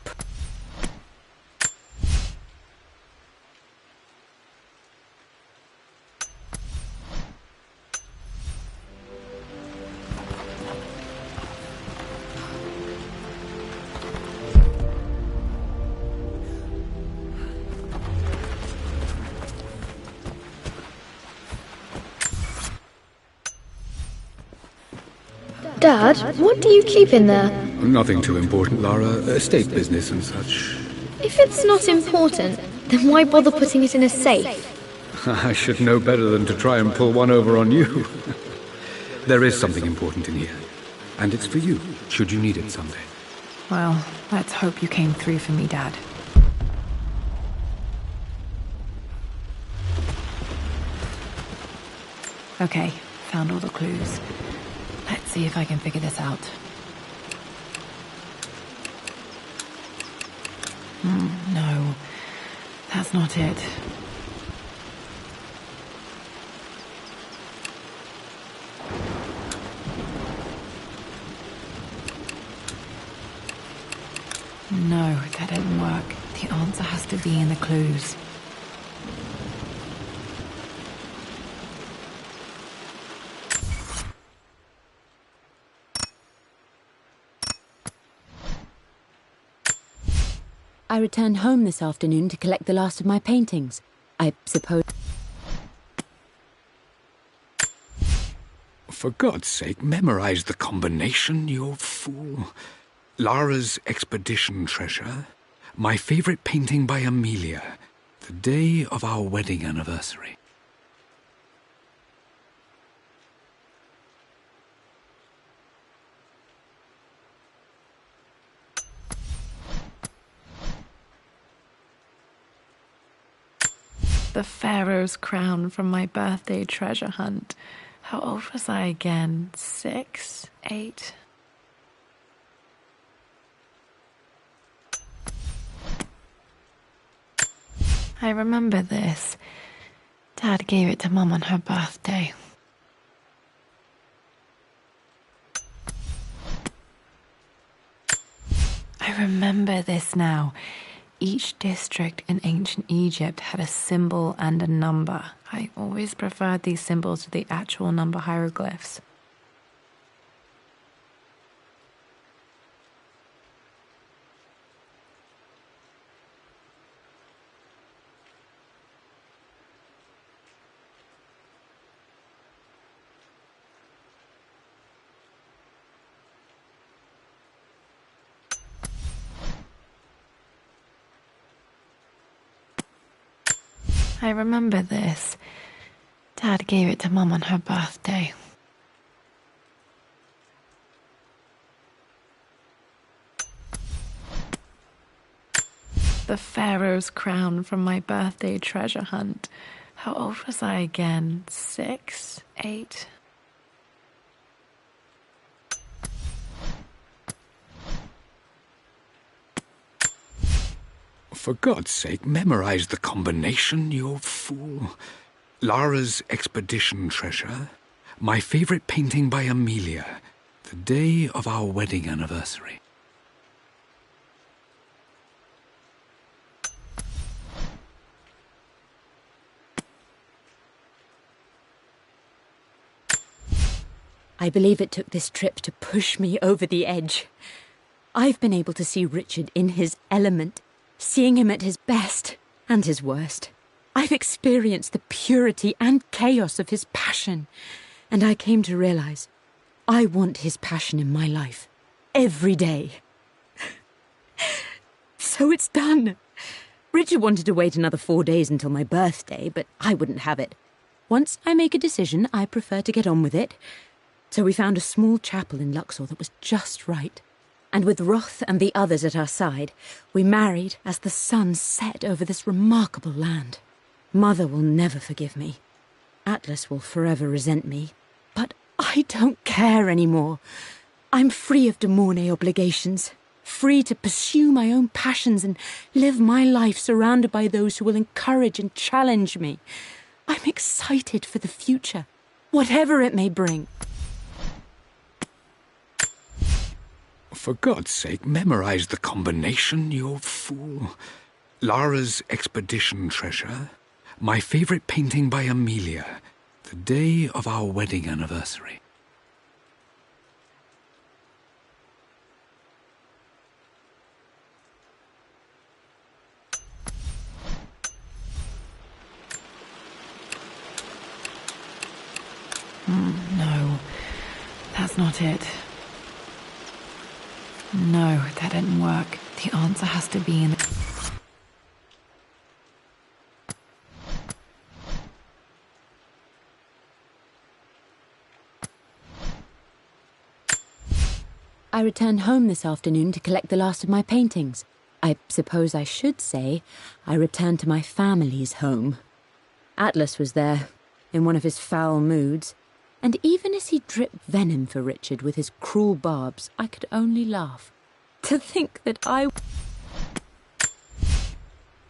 Dad, what do you keep in there? Nothing too important, Lara. Estate business and such. If it's not important, then why bother putting it in a safe? I should know better than to try and pull one over on you. There is something important in here. And it's for you, should you need it someday. Well, let's hope you came through for me, Dad. Okay, found all the clues. Let's see if I can figure this out. No, that's not it. No, that didn't work. The answer has to be in the clues. I returned home this afternoon to collect the last of my paintings. I suppose... For God's sake, memorize the combination, you fool. Lara's expedition treasure. My favorite painting by Amelia. The day of our wedding anniversary. The Pharaoh's crown from my birthday treasure hunt. How old was I again? 6? 8? I remember this. Dad gave it to Mum on her birthday. I remember this now. Each district in ancient Egypt had a symbol and a number. I always preferred these symbols to the actual number hieroglyphs. I remember this. Dad gave it to Mum on her birthday. The Pharaoh's crown from my birthday treasure hunt. How old was I again? 6? 8? For God's sake, memorize the combination, you fool. Lara's expedition treasure. My favorite painting by Amelia. The day of our wedding anniversary. I believe it took this trip to push me over the edge. I've been able to see Richard in his element, seeing him at his best and his worst. I've experienced the purity and chaos of his passion, and I came to realize I want his passion in my life every day. So it's done. Richard wanted to wait another 4 days until my birthday, but I wouldn't have it. Once I make a decision, I prefer to get on with it. So we found a small chapel in Luxor that was just right. And with Roth and the others at our side, we married as the sun set over this remarkable land. Mother will never forgive me. Atlas will forever resent me. But I don't care anymore. I'm free of de Mornay obligations. Free to pursue my own passions and live my life surrounded by those who will encourage and challenge me. I'm excited for the future, whatever it may bring. For God's sake, memorize the combination, you fool. Lara's expedition treasure, my favorite painting by Amelia, the day of our wedding anniversary. No, that's not it. No, that didn't work. The answer has to be in the... I returned home this afternoon to collect the last of my paintings. I suppose I should say I returned to my family's home. Atlas was there, in one of his foul moods, and even as he dripped venom for Richard with his cruel barbs, I could only laugh. To think that I...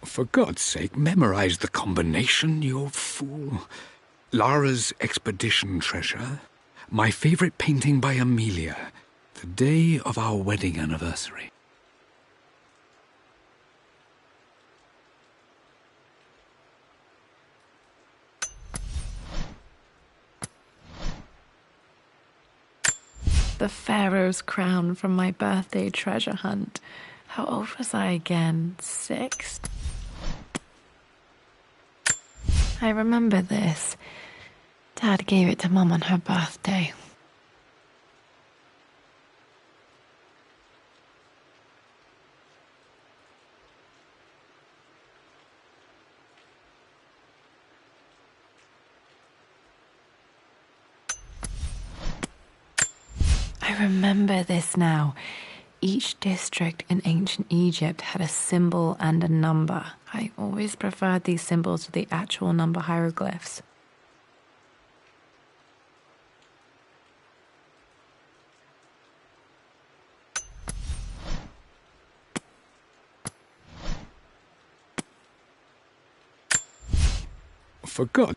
For God's sake, memorize the combination, you fool. Lara's expedition treasure, my favorite painting by Amelia, the day of our wedding anniversary. The Pharaoh's crown from my birthday treasure hunt. How old was I again? 6? I remember this. Dad gave it to Mum on her birthday. I remember this now. Each district in ancient Egypt had a symbol and a number. I always preferred these symbols to the actual number hieroglyphs. For God.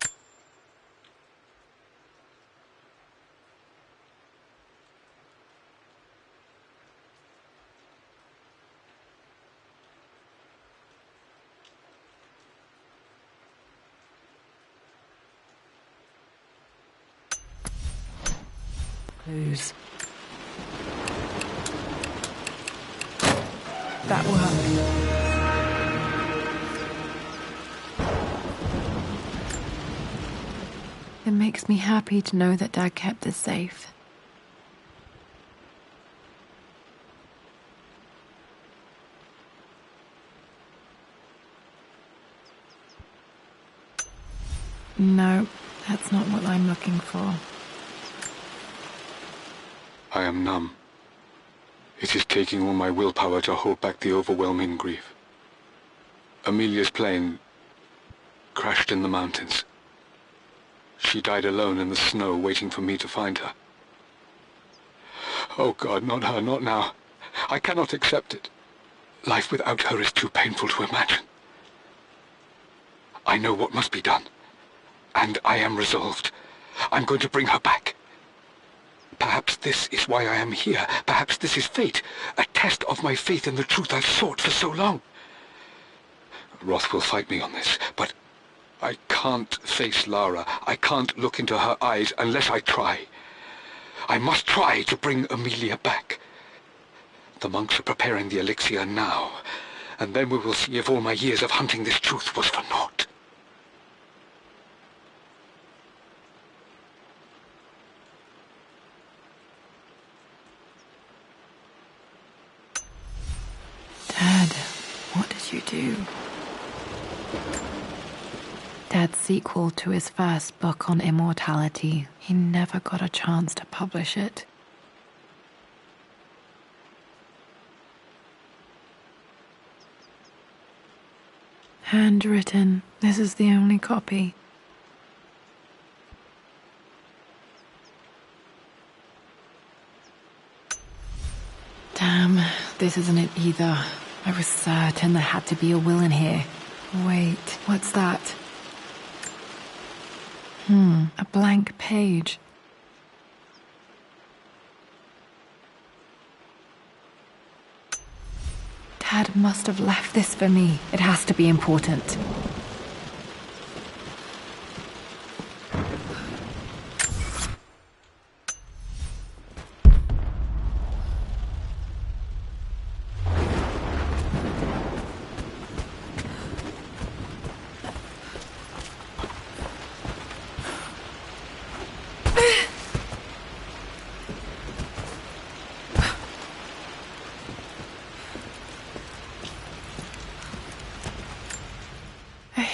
Clues. That worked. It makes me happy to know that Dad kept this safe. No, that's not what I'm looking for. I am numb. It is taking all my willpower to hold back the overwhelming grief. Amelia's plane crashed in the mountains. She died alone in the snow, waiting for me to find her. Oh God, not her, not now. I cannot accept it. Life without her is too painful to imagine. I know what must be done, and I am resolved. I'm going to bring her back. Perhaps this is why I am here. Perhaps this is fate, a test of my faith in the truth I've sought for so long. Roth will fight me on this, but I can't face Lara. I can't look into her eyes unless I try. I must try to bring Amelia back. The monks are preparing the elixir now, and then we will see if all my years of hunting this truth was for naught. Dad, you do? Dad's sequel to his first book on immortality, he never got a chance to publish it. Handwritten. This is the only copy. Damn, this isn't it either. I was certain there had to be a will in here. Wait, what's that? A blank page. Dad must have left this for me. It has to be important.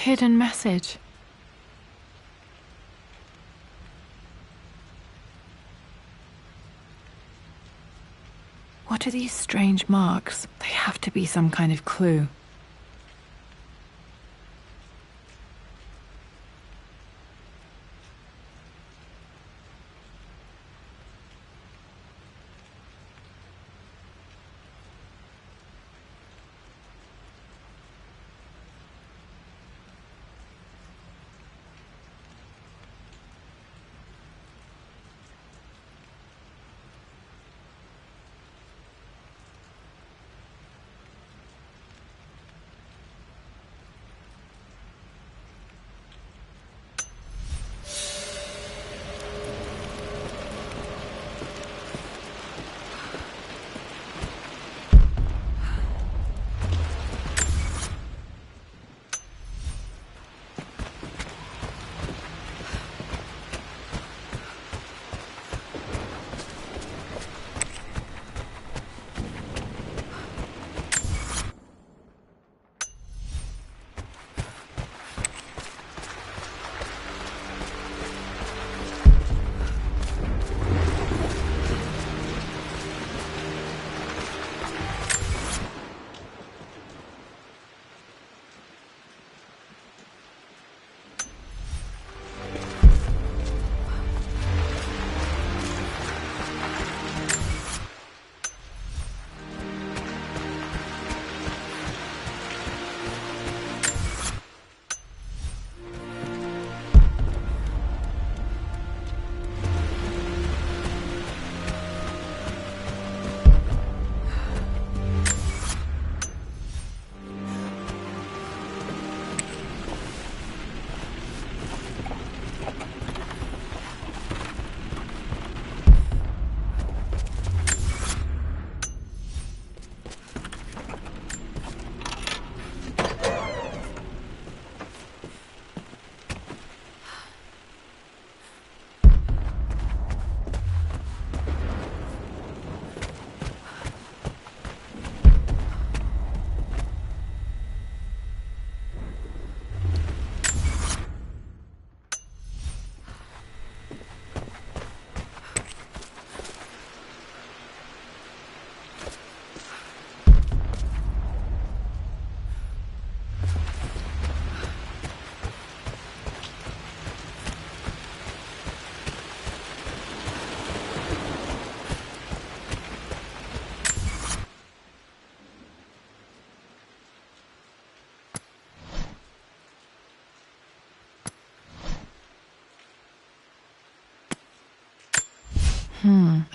Hidden message. What are these strange marks? They have to be some kind of clue.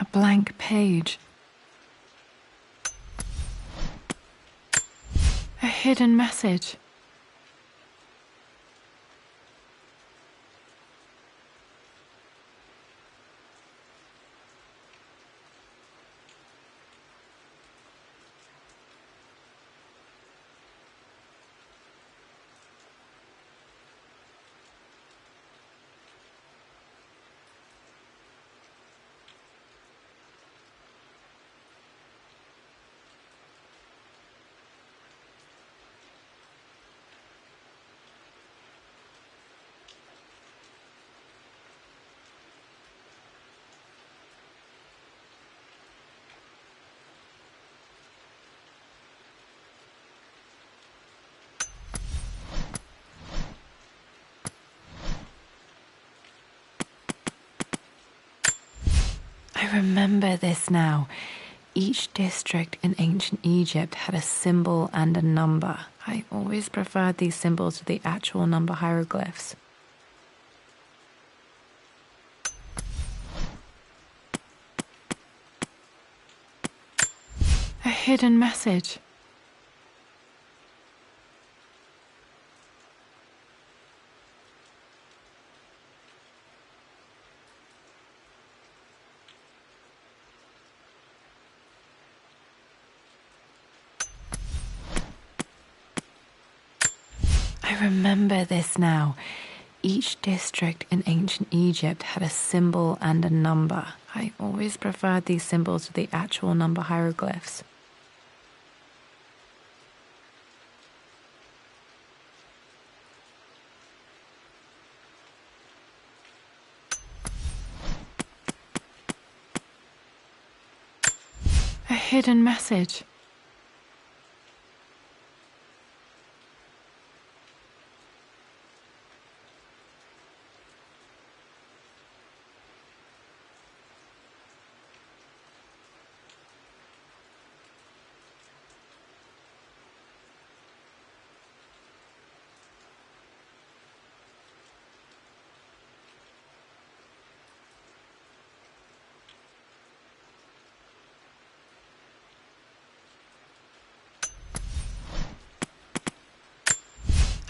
A blank page. A hidden message. I remember this now. Each district in ancient Egypt had a symbol and a number. I always preferred these symbols to the actual number hieroglyphs. A hidden message. I remember this now. Each district in ancient Egypt had a symbol and a number. I always preferred these symbols to the actual number hieroglyphs. A hidden message.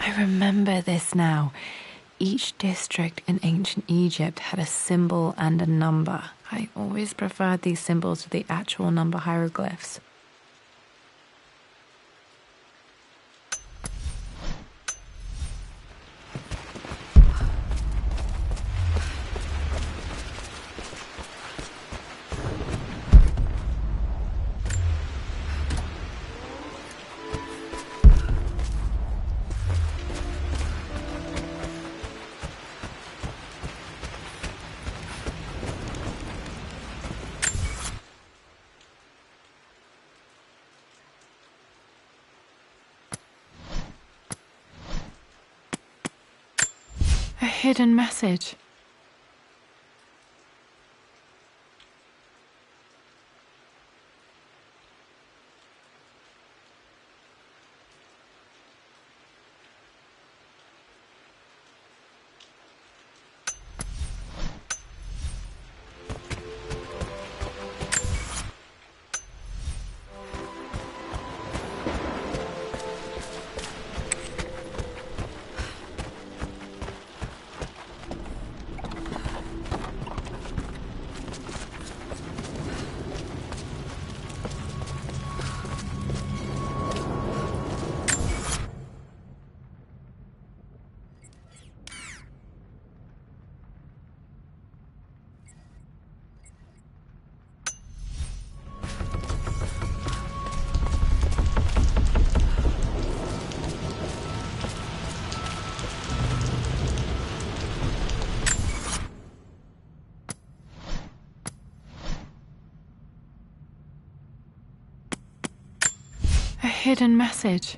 I remember this now. Each district in ancient Egypt had a symbol and a number. I always preferred these symbols to the actual number hieroglyphs. A hidden message. A hidden message.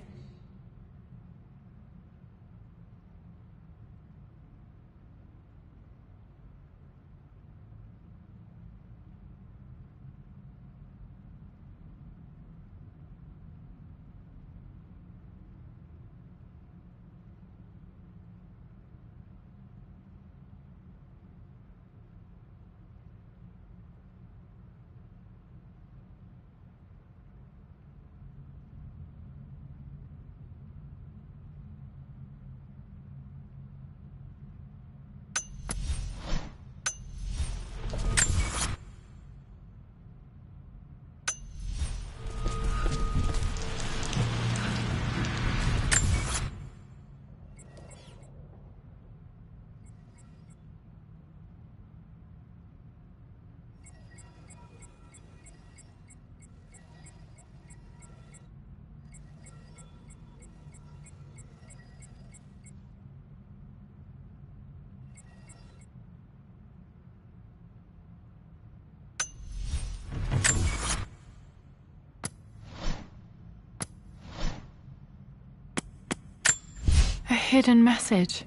A hidden message.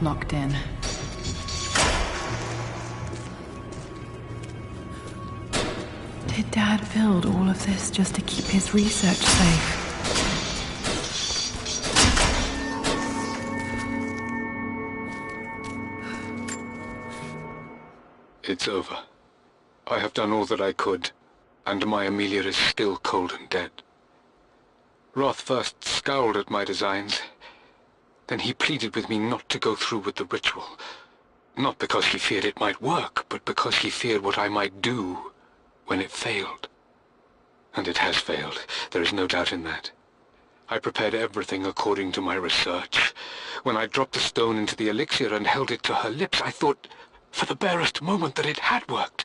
locked in. Did Dad build all of this just to keep his research safe? It's over. I have done all that I could, and my Amelia is still cold and dead. Roth first scowled at my designs. Then he pleaded with me not to go through with the ritual. Not because he feared it might work, but because he feared what I might do when it failed. And it has failed. There is no doubt in that. I prepared everything according to my research. When I dropped the stone into the elixir and held it to her lips, I thought for the barest moment that it had worked.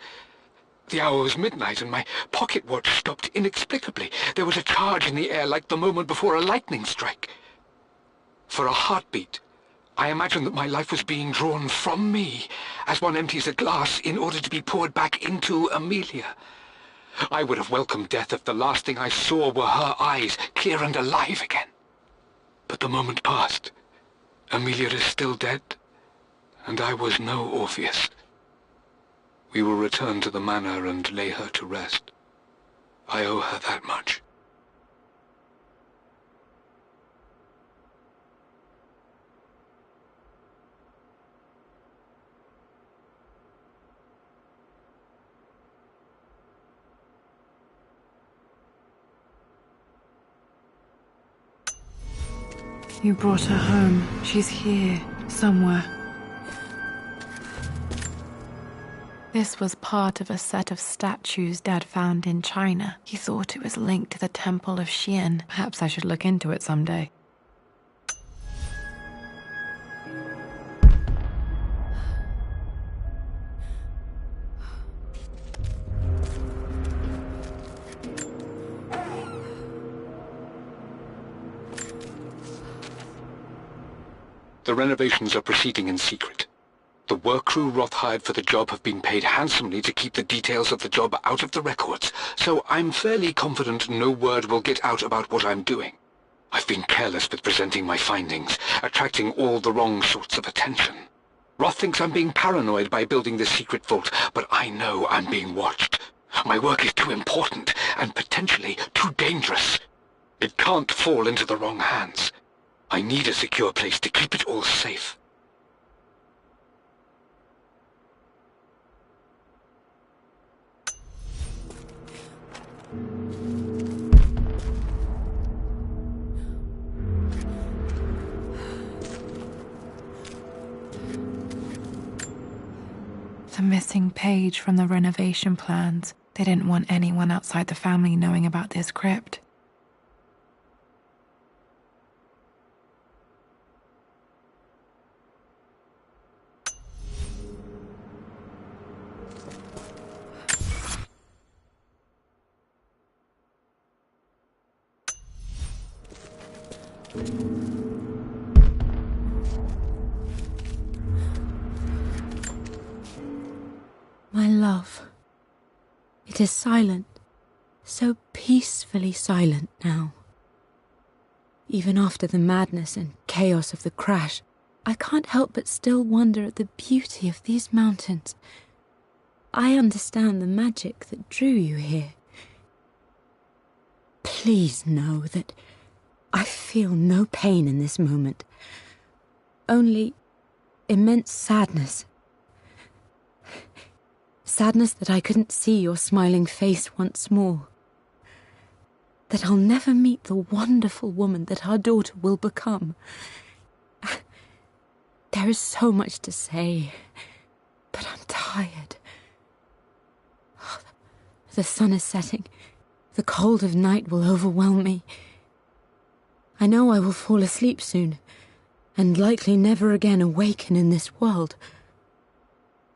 The hour was midnight, and my pocket watch stopped inexplicably. There was a charge in the air like the moment before a lightning strike. For a heartbeat, I imagined that my life was being drawn from me, as one empties a glass in order to be poured back into Amelia. I would have welcomed death if the last thing I saw were her eyes, clear and alive again. But the moment passed. Amelia is still dead, and I was no Orpheus. We will return to the manor and lay her to rest. I owe her that much. You brought her home. She's here, somewhere. This was part of a set of statues Dad found in China. He thought it was linked to the Temple of Xian. Perhaps I should look into it someday. The renovations are proceeding in secret. The work crew Roth hired for the job have been paid handsomely to keep the details of the job out of the records, so I'm fairly confident no word will get out about what I'm doing. I've been careless with presenting my findings, attracting all the wrong sorts of attention. Roth thinks I'm being paranoid by building this secret vault, but I know I'm being watched. My work is too important, and potentially too dangerous. It can't fall into the wrong hands. I need a secure place to keep it all safe. The missing page from the renovation plans. They didn't want anyone outside the family knowing about this crypt. My love, it is silent, so peacefully silent now. Even after the madness and chaos of the crash, I can't help but still wonder at the beauty of these mountains. I understand the magic that drew you here. Please know that I feel no pain in this moment, only immense sadness. Sadness that I couldn't see your smiling face once more. That I'll never meet the wonderful woman that our daughter will become. There is so much to say, but I'm tired. The sun is setting. The cold of night will overwhelm me. I know I will fall asleep soon, and likely never again awaken in this world.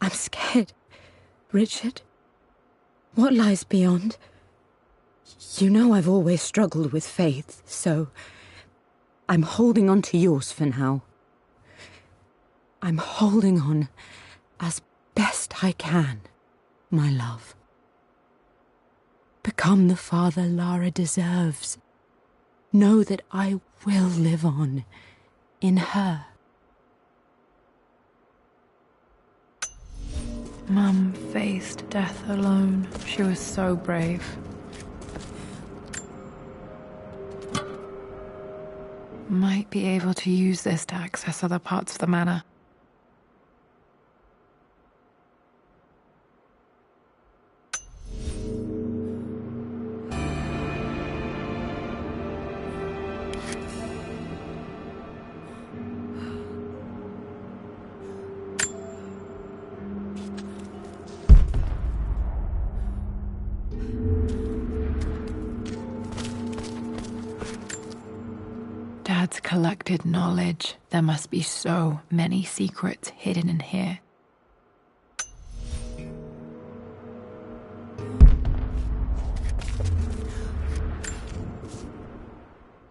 I'm scared. Richard, what lies beyond? You know I've always struggled with faith, so I'm holding on to yours for now. I'm holding on as best I can, my love. Become the father Lara deserves. Know that I will live on in her. Mum faced death alone. She was so brave. Might be able to use this to access other parts of the manor. Dad's collected knowledge. There must be so many secrets hidden in here.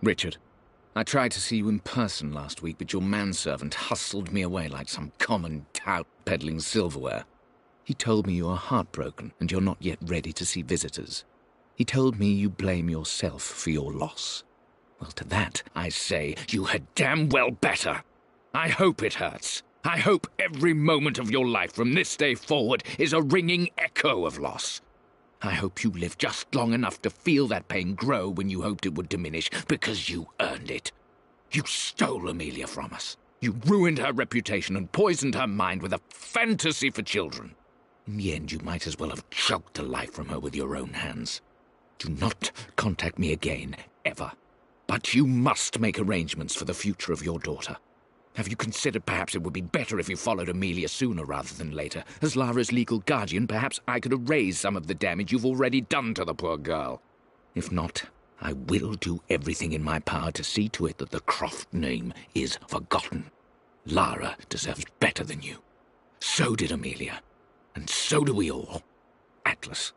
Richard, I tried to see you in person last week, but your manservant hustled me away like some common tout peddling silverware. He told me you are heartbroken and you're not yet ready to see visitors. He told me you blame yourself for your loss. Well, to that, I say, you had damn well better. I hope it hurts. I hope every moment of your life from this day forward is a ringing echo of loss. I hope you live just long enough to feel that pain grow when you hoped it would diminish, because you earned it. You stole Amelia from us. You ruined her reputation and poisoned her mind with a fantasy for children. In the end, you might as well have choked the life from her with your own hands. Do not contact me again, ever. But you must make arrangements for the future of your daughter. Have you considered perhaps it would be better if you followed Amelia sooner rather than later? As Lara's legal guardian, perhaps I could erase some of the damage you've already done to the poor girl. If not, I will do everything in my power to see to it that the Croft name is forgotten. Lara deserves better than you. So did Amelia. And so do we all. Atlas.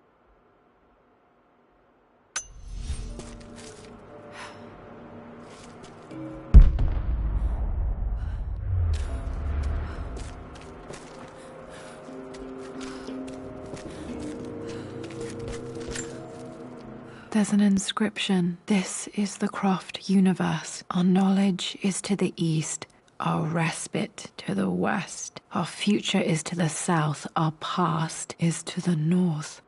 There's an inscription. This is the Croft universe. Our knowledge is to the east, our respite to the west. Our future is to the south, our past is to the north.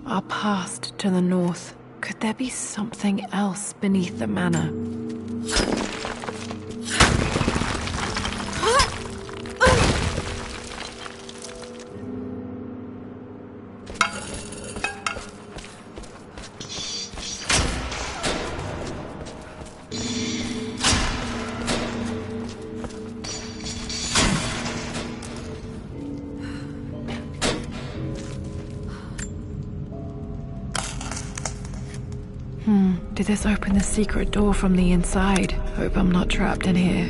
Our past to the north. Could there be something else beneath the manor? Did this open the secret door from the inside? Hope I'm not trapped in here.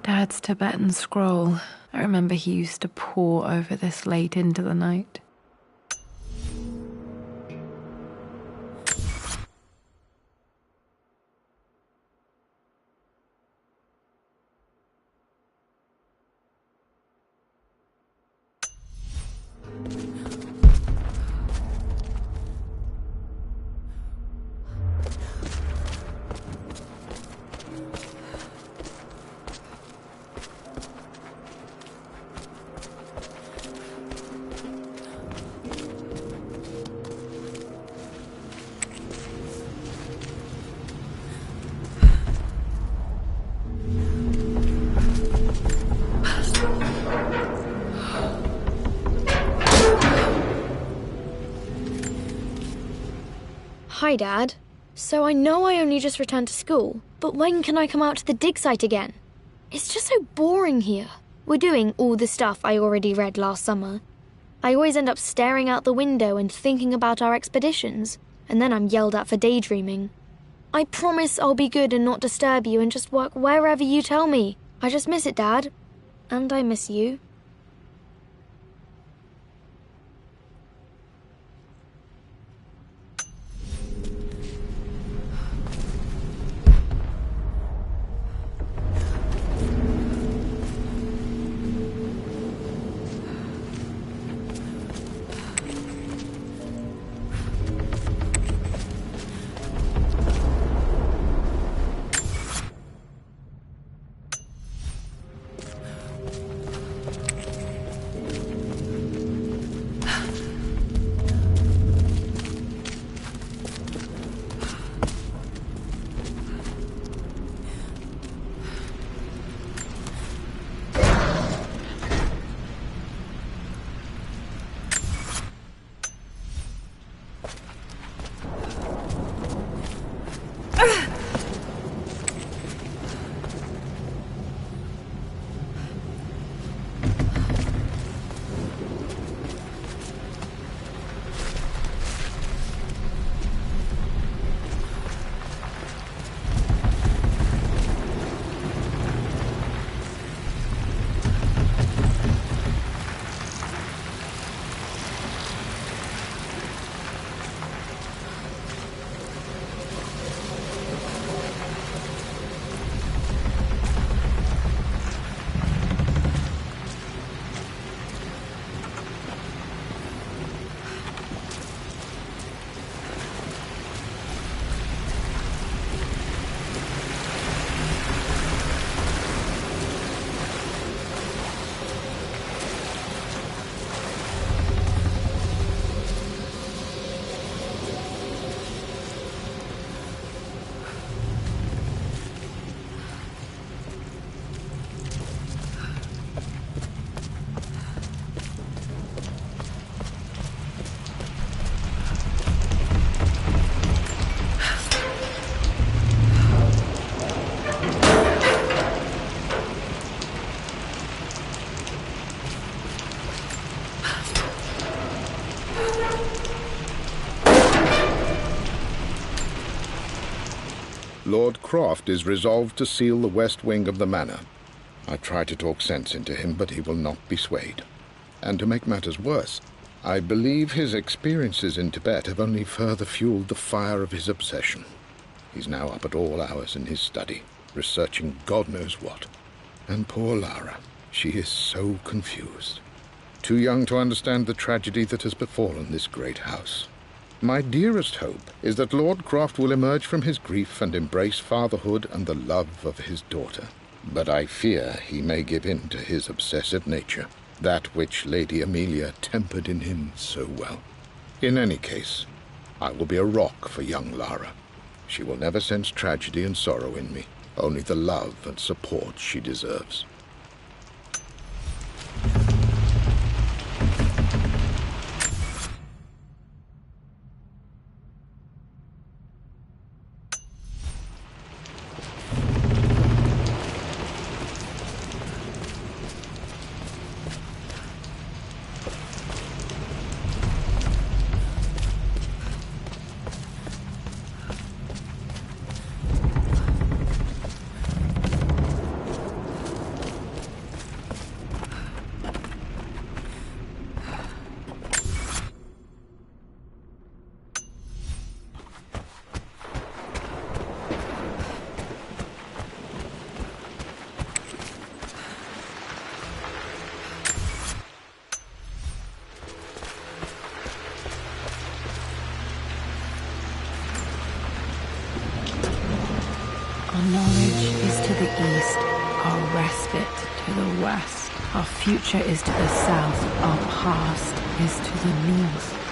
Dad's Tibetan scroll. I remember he used to pore over this late into the night. Hi, Dad. So I know I only just returned to school, but when can I come out to the dig site again? It's just so boring here. We're doing all the stuff I already read last summer. I always end up staring out the window and thinking about our expeditions, and then I'm yelled at for daydreaming. I promise I'll be good and not disturb you and just work wherever you tell me. I just miss it, Dad. And I miss you. Lord Croft is resolved to seal the west wing of the manor. I try to talk sense into him, but he will not be swayed. And to make matters worse, I believe his experiences in Tibet have only further fueled the fire of his obsession. He's now up at all hours in his study, researching God knows what. And poor Lara, she is so confused. Too young to understand the tragedy that has befallen this great house. My dearest hope is that Lord Croft will emerge from his grief and embrace fatherhood and the love of his daughter. But I fear he may give in to his obsessive nature, that which Lady Amelia tempered in him so well. In any case, I will be a rock for young Lara. She will never sense tragedy and sorrow in me, only the love and support she deserves. Our knowledge is to the east, our respite to the west. Our future is to the south, our past is to the north.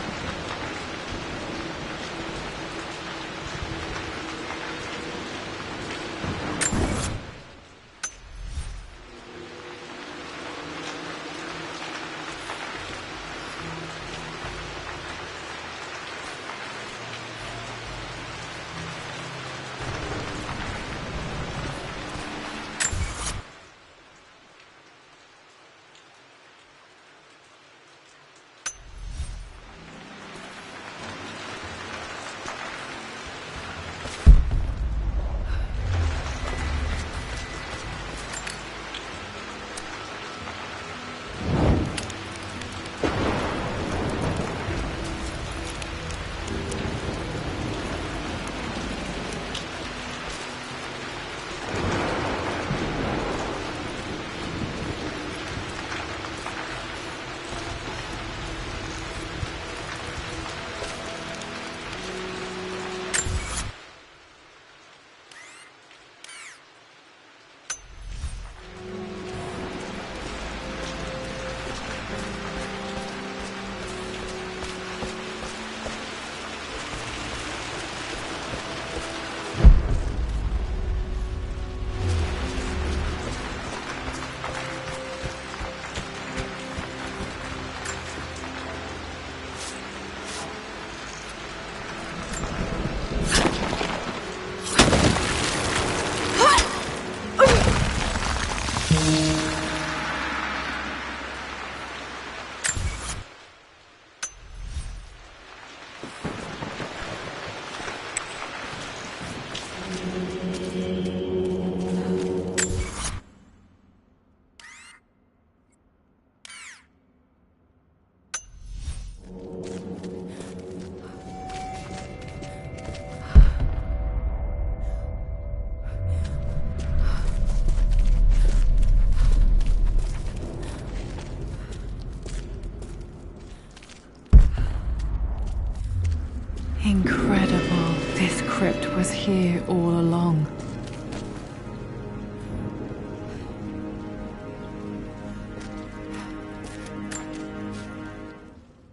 Incredible. This crypt was here all along.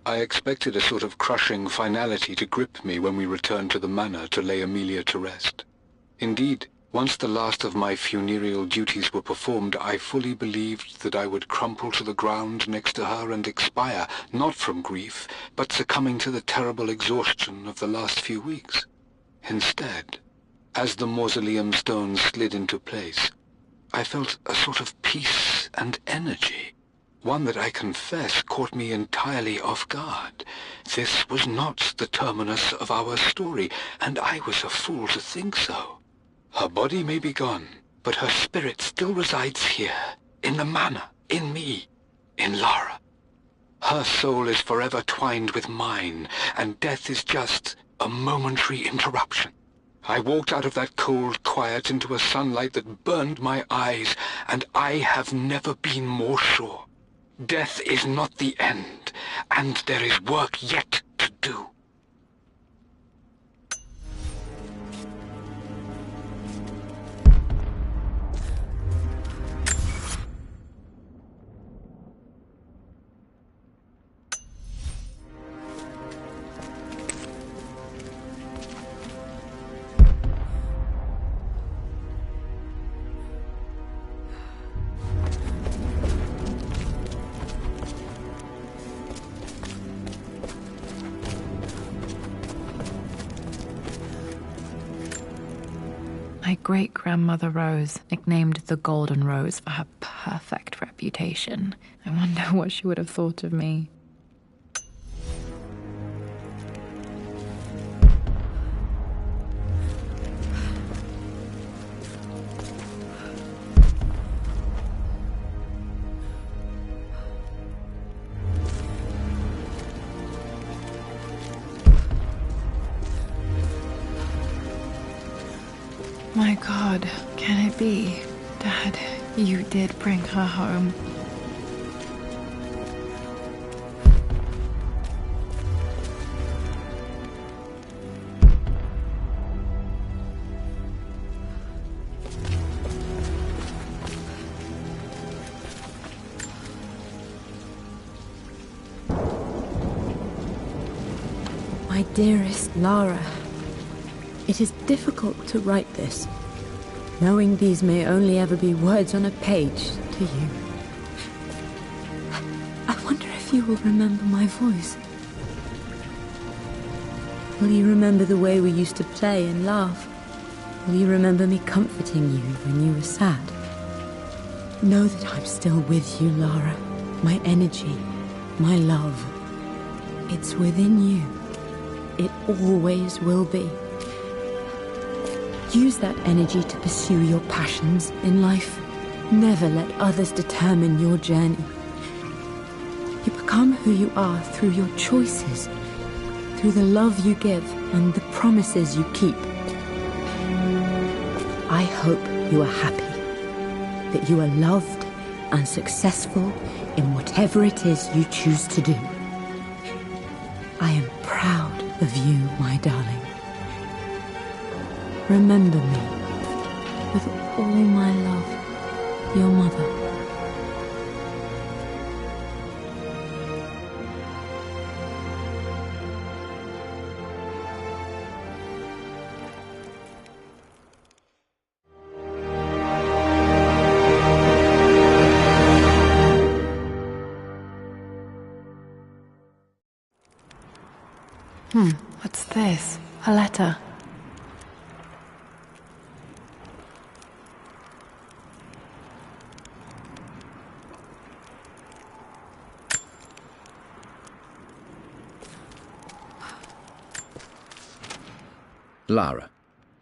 I expected a sort of crushing finality to grip me when we returned to the manor to lay Amelia to rest. Indeed, once the last of my funereal duties were performed, I fully believed that I would crumple to the ground next to her and expire, not from grief, but succumbing to the terrible exhaustion of the last few weeks. Instead, as the mausoleum stones slid into place, I felt a sort of peace and energy. One that I confess caught me entirely off guard. This was not the terminus of our story, and I was a fool to think so. Her body may be gone, but her spirit still resides here, in the manor, in me, in Lara. Her soul is forever twined with mine, and death is just a momentary interruption. I walked out of that cold quiet into a sunlight that burned my eyes, and I have never been more sure. Death is not the end, and there is work yet to do. My great-grandmother Rose, nicknamed the Golden Rose for her perfect reputation. I wonder what she would have thought of me. My God, can it be? Dad, you did bring her home. My dearest Lara, it is difficult to write this, knowing these may only ever be words on a page to you. I wonder if you will remember my voice. Will you remember the way we used to play and laugh? Will you remember me comforting you when you were sad? Know that I'm still with you, Lara. My energy, my love. It's within you. It always will be. Use that energy to pursue your passions in life. Never let others determine your journey. You become who you are through your choices, through the love you give and the promises you keep. I hope you are happy, that you are loved and successful in whatever it is you choose to do. I am proud of you, my darling. Remember me, with all my love, your mother. What's this? A letter. Lara,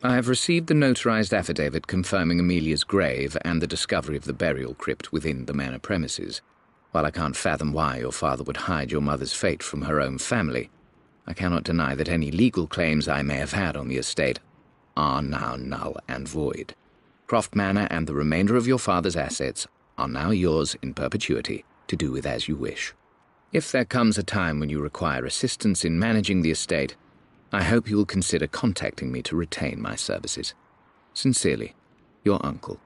I have received the notarized affidavit confirming Amelia's grave and the discovery of the burial crypt within the manor premises. While I can't fathom why your father would hide your mother's fate from her own family, I cannot deny that any legal claims I may have had on the estate are now null and void. Croft Manor and the remainder of your father's assets are now yours in perpetuity to do with as you wish. If there comes a time when you require assistance in managing the estate, I hope you will consider contacting me to retain my services. Sincerely, your uncle.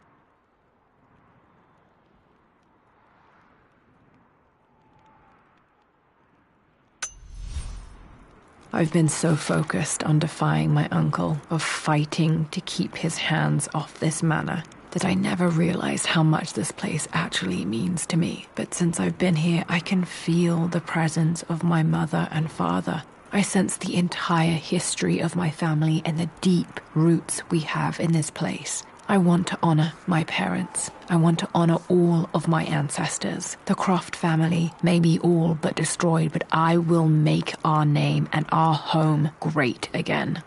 I've been so focused on defying my uncle, of fighting to keep his hands off this manor, that I never realized how much this place actually means to me. But since I've been here, I can feel the presence of my mother and father. I sense the entire history of my family and the deep roots we have in this place. I want to honor my parents. I want to honor all of my ancestors. The Croft family may be all but destroyed, but I will make our name and our home great again.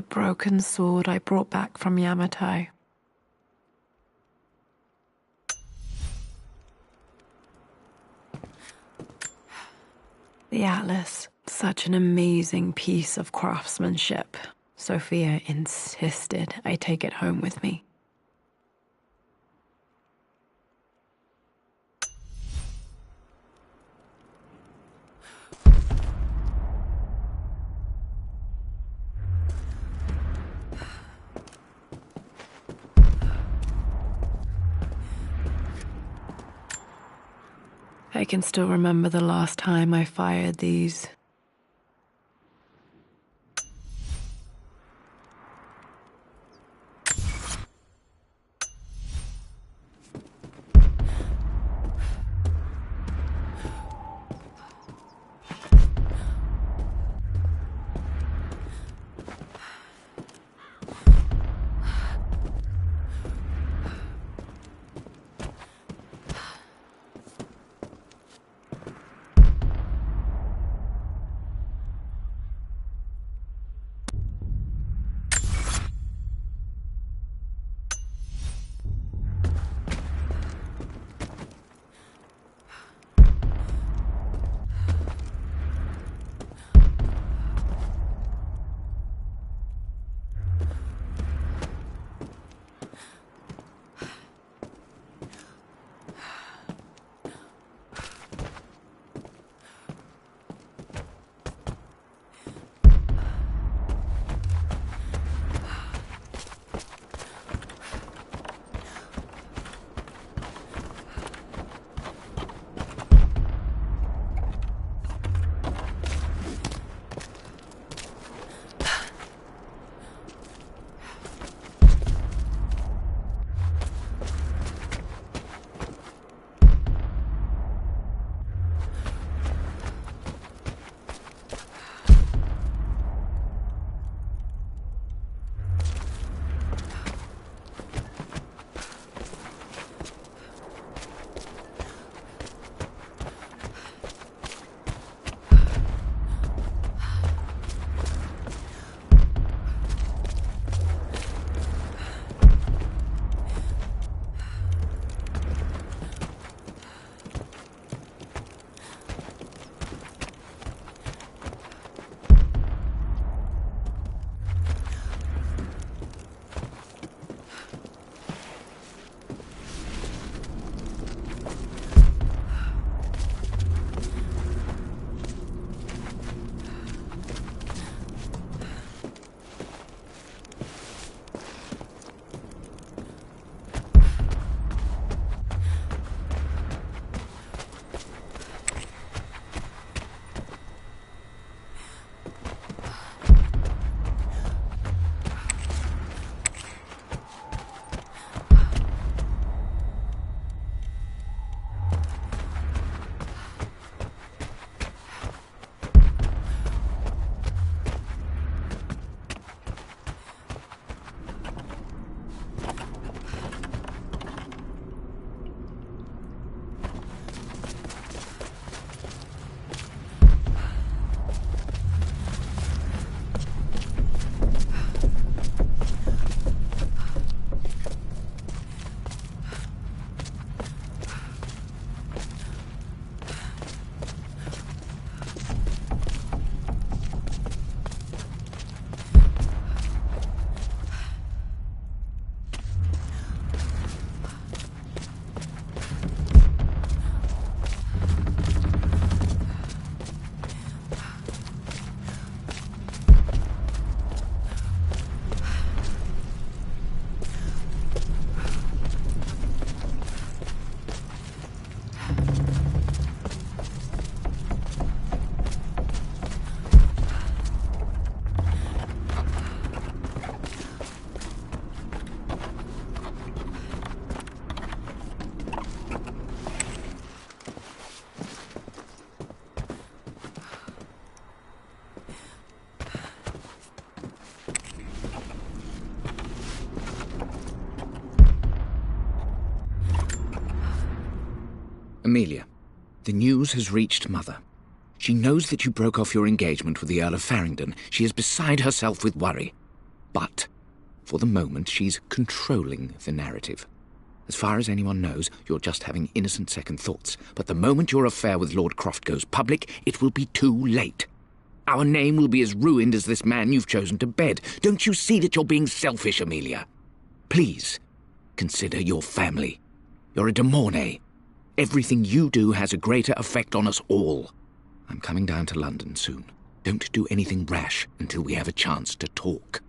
broken sword I brought back from Yamato. The atlas, such an amazing piece of craftsmanship. Sophia insisted I take it home with me. I can still remember the last time I fired these. Amelia, the news has reached Mother. She knows that you broke off your engagement with the Earl of Farringdon. She is beside herself with worry. But, for the moment, she's controlling the narrative. As far as anyone knows, you're just having innocent second thoughts. But the moment your affair with Lord Croft goes public, it will be too late. Our name will be as ruined as this man you've chosen to bed. Don't you see that you're being selfish, Amelia? Please, consider your family. You're a de Mornay. Everything you do has a greater effect on us all. I'm coming down to London soon. Don't do anything rash until we have a chance to talk.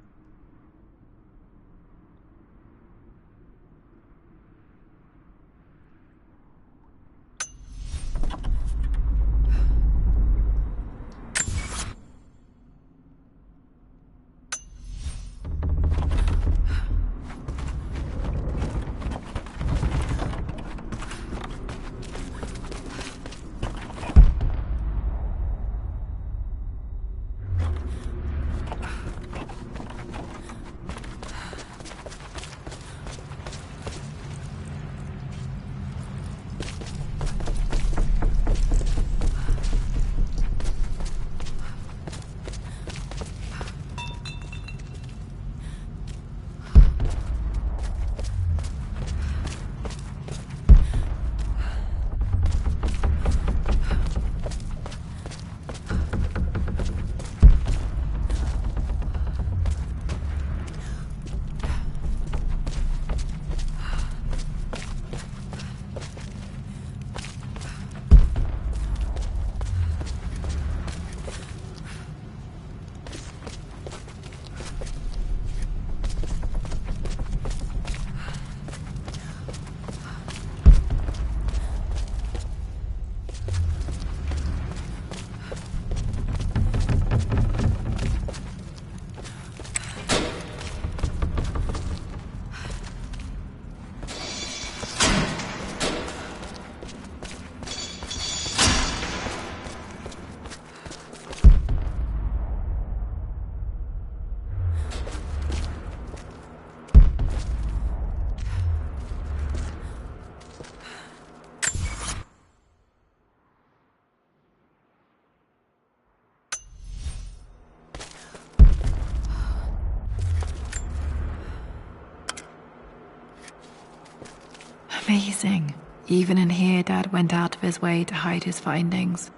Amazing. Even in here, Dad went out of his way to hide his findings.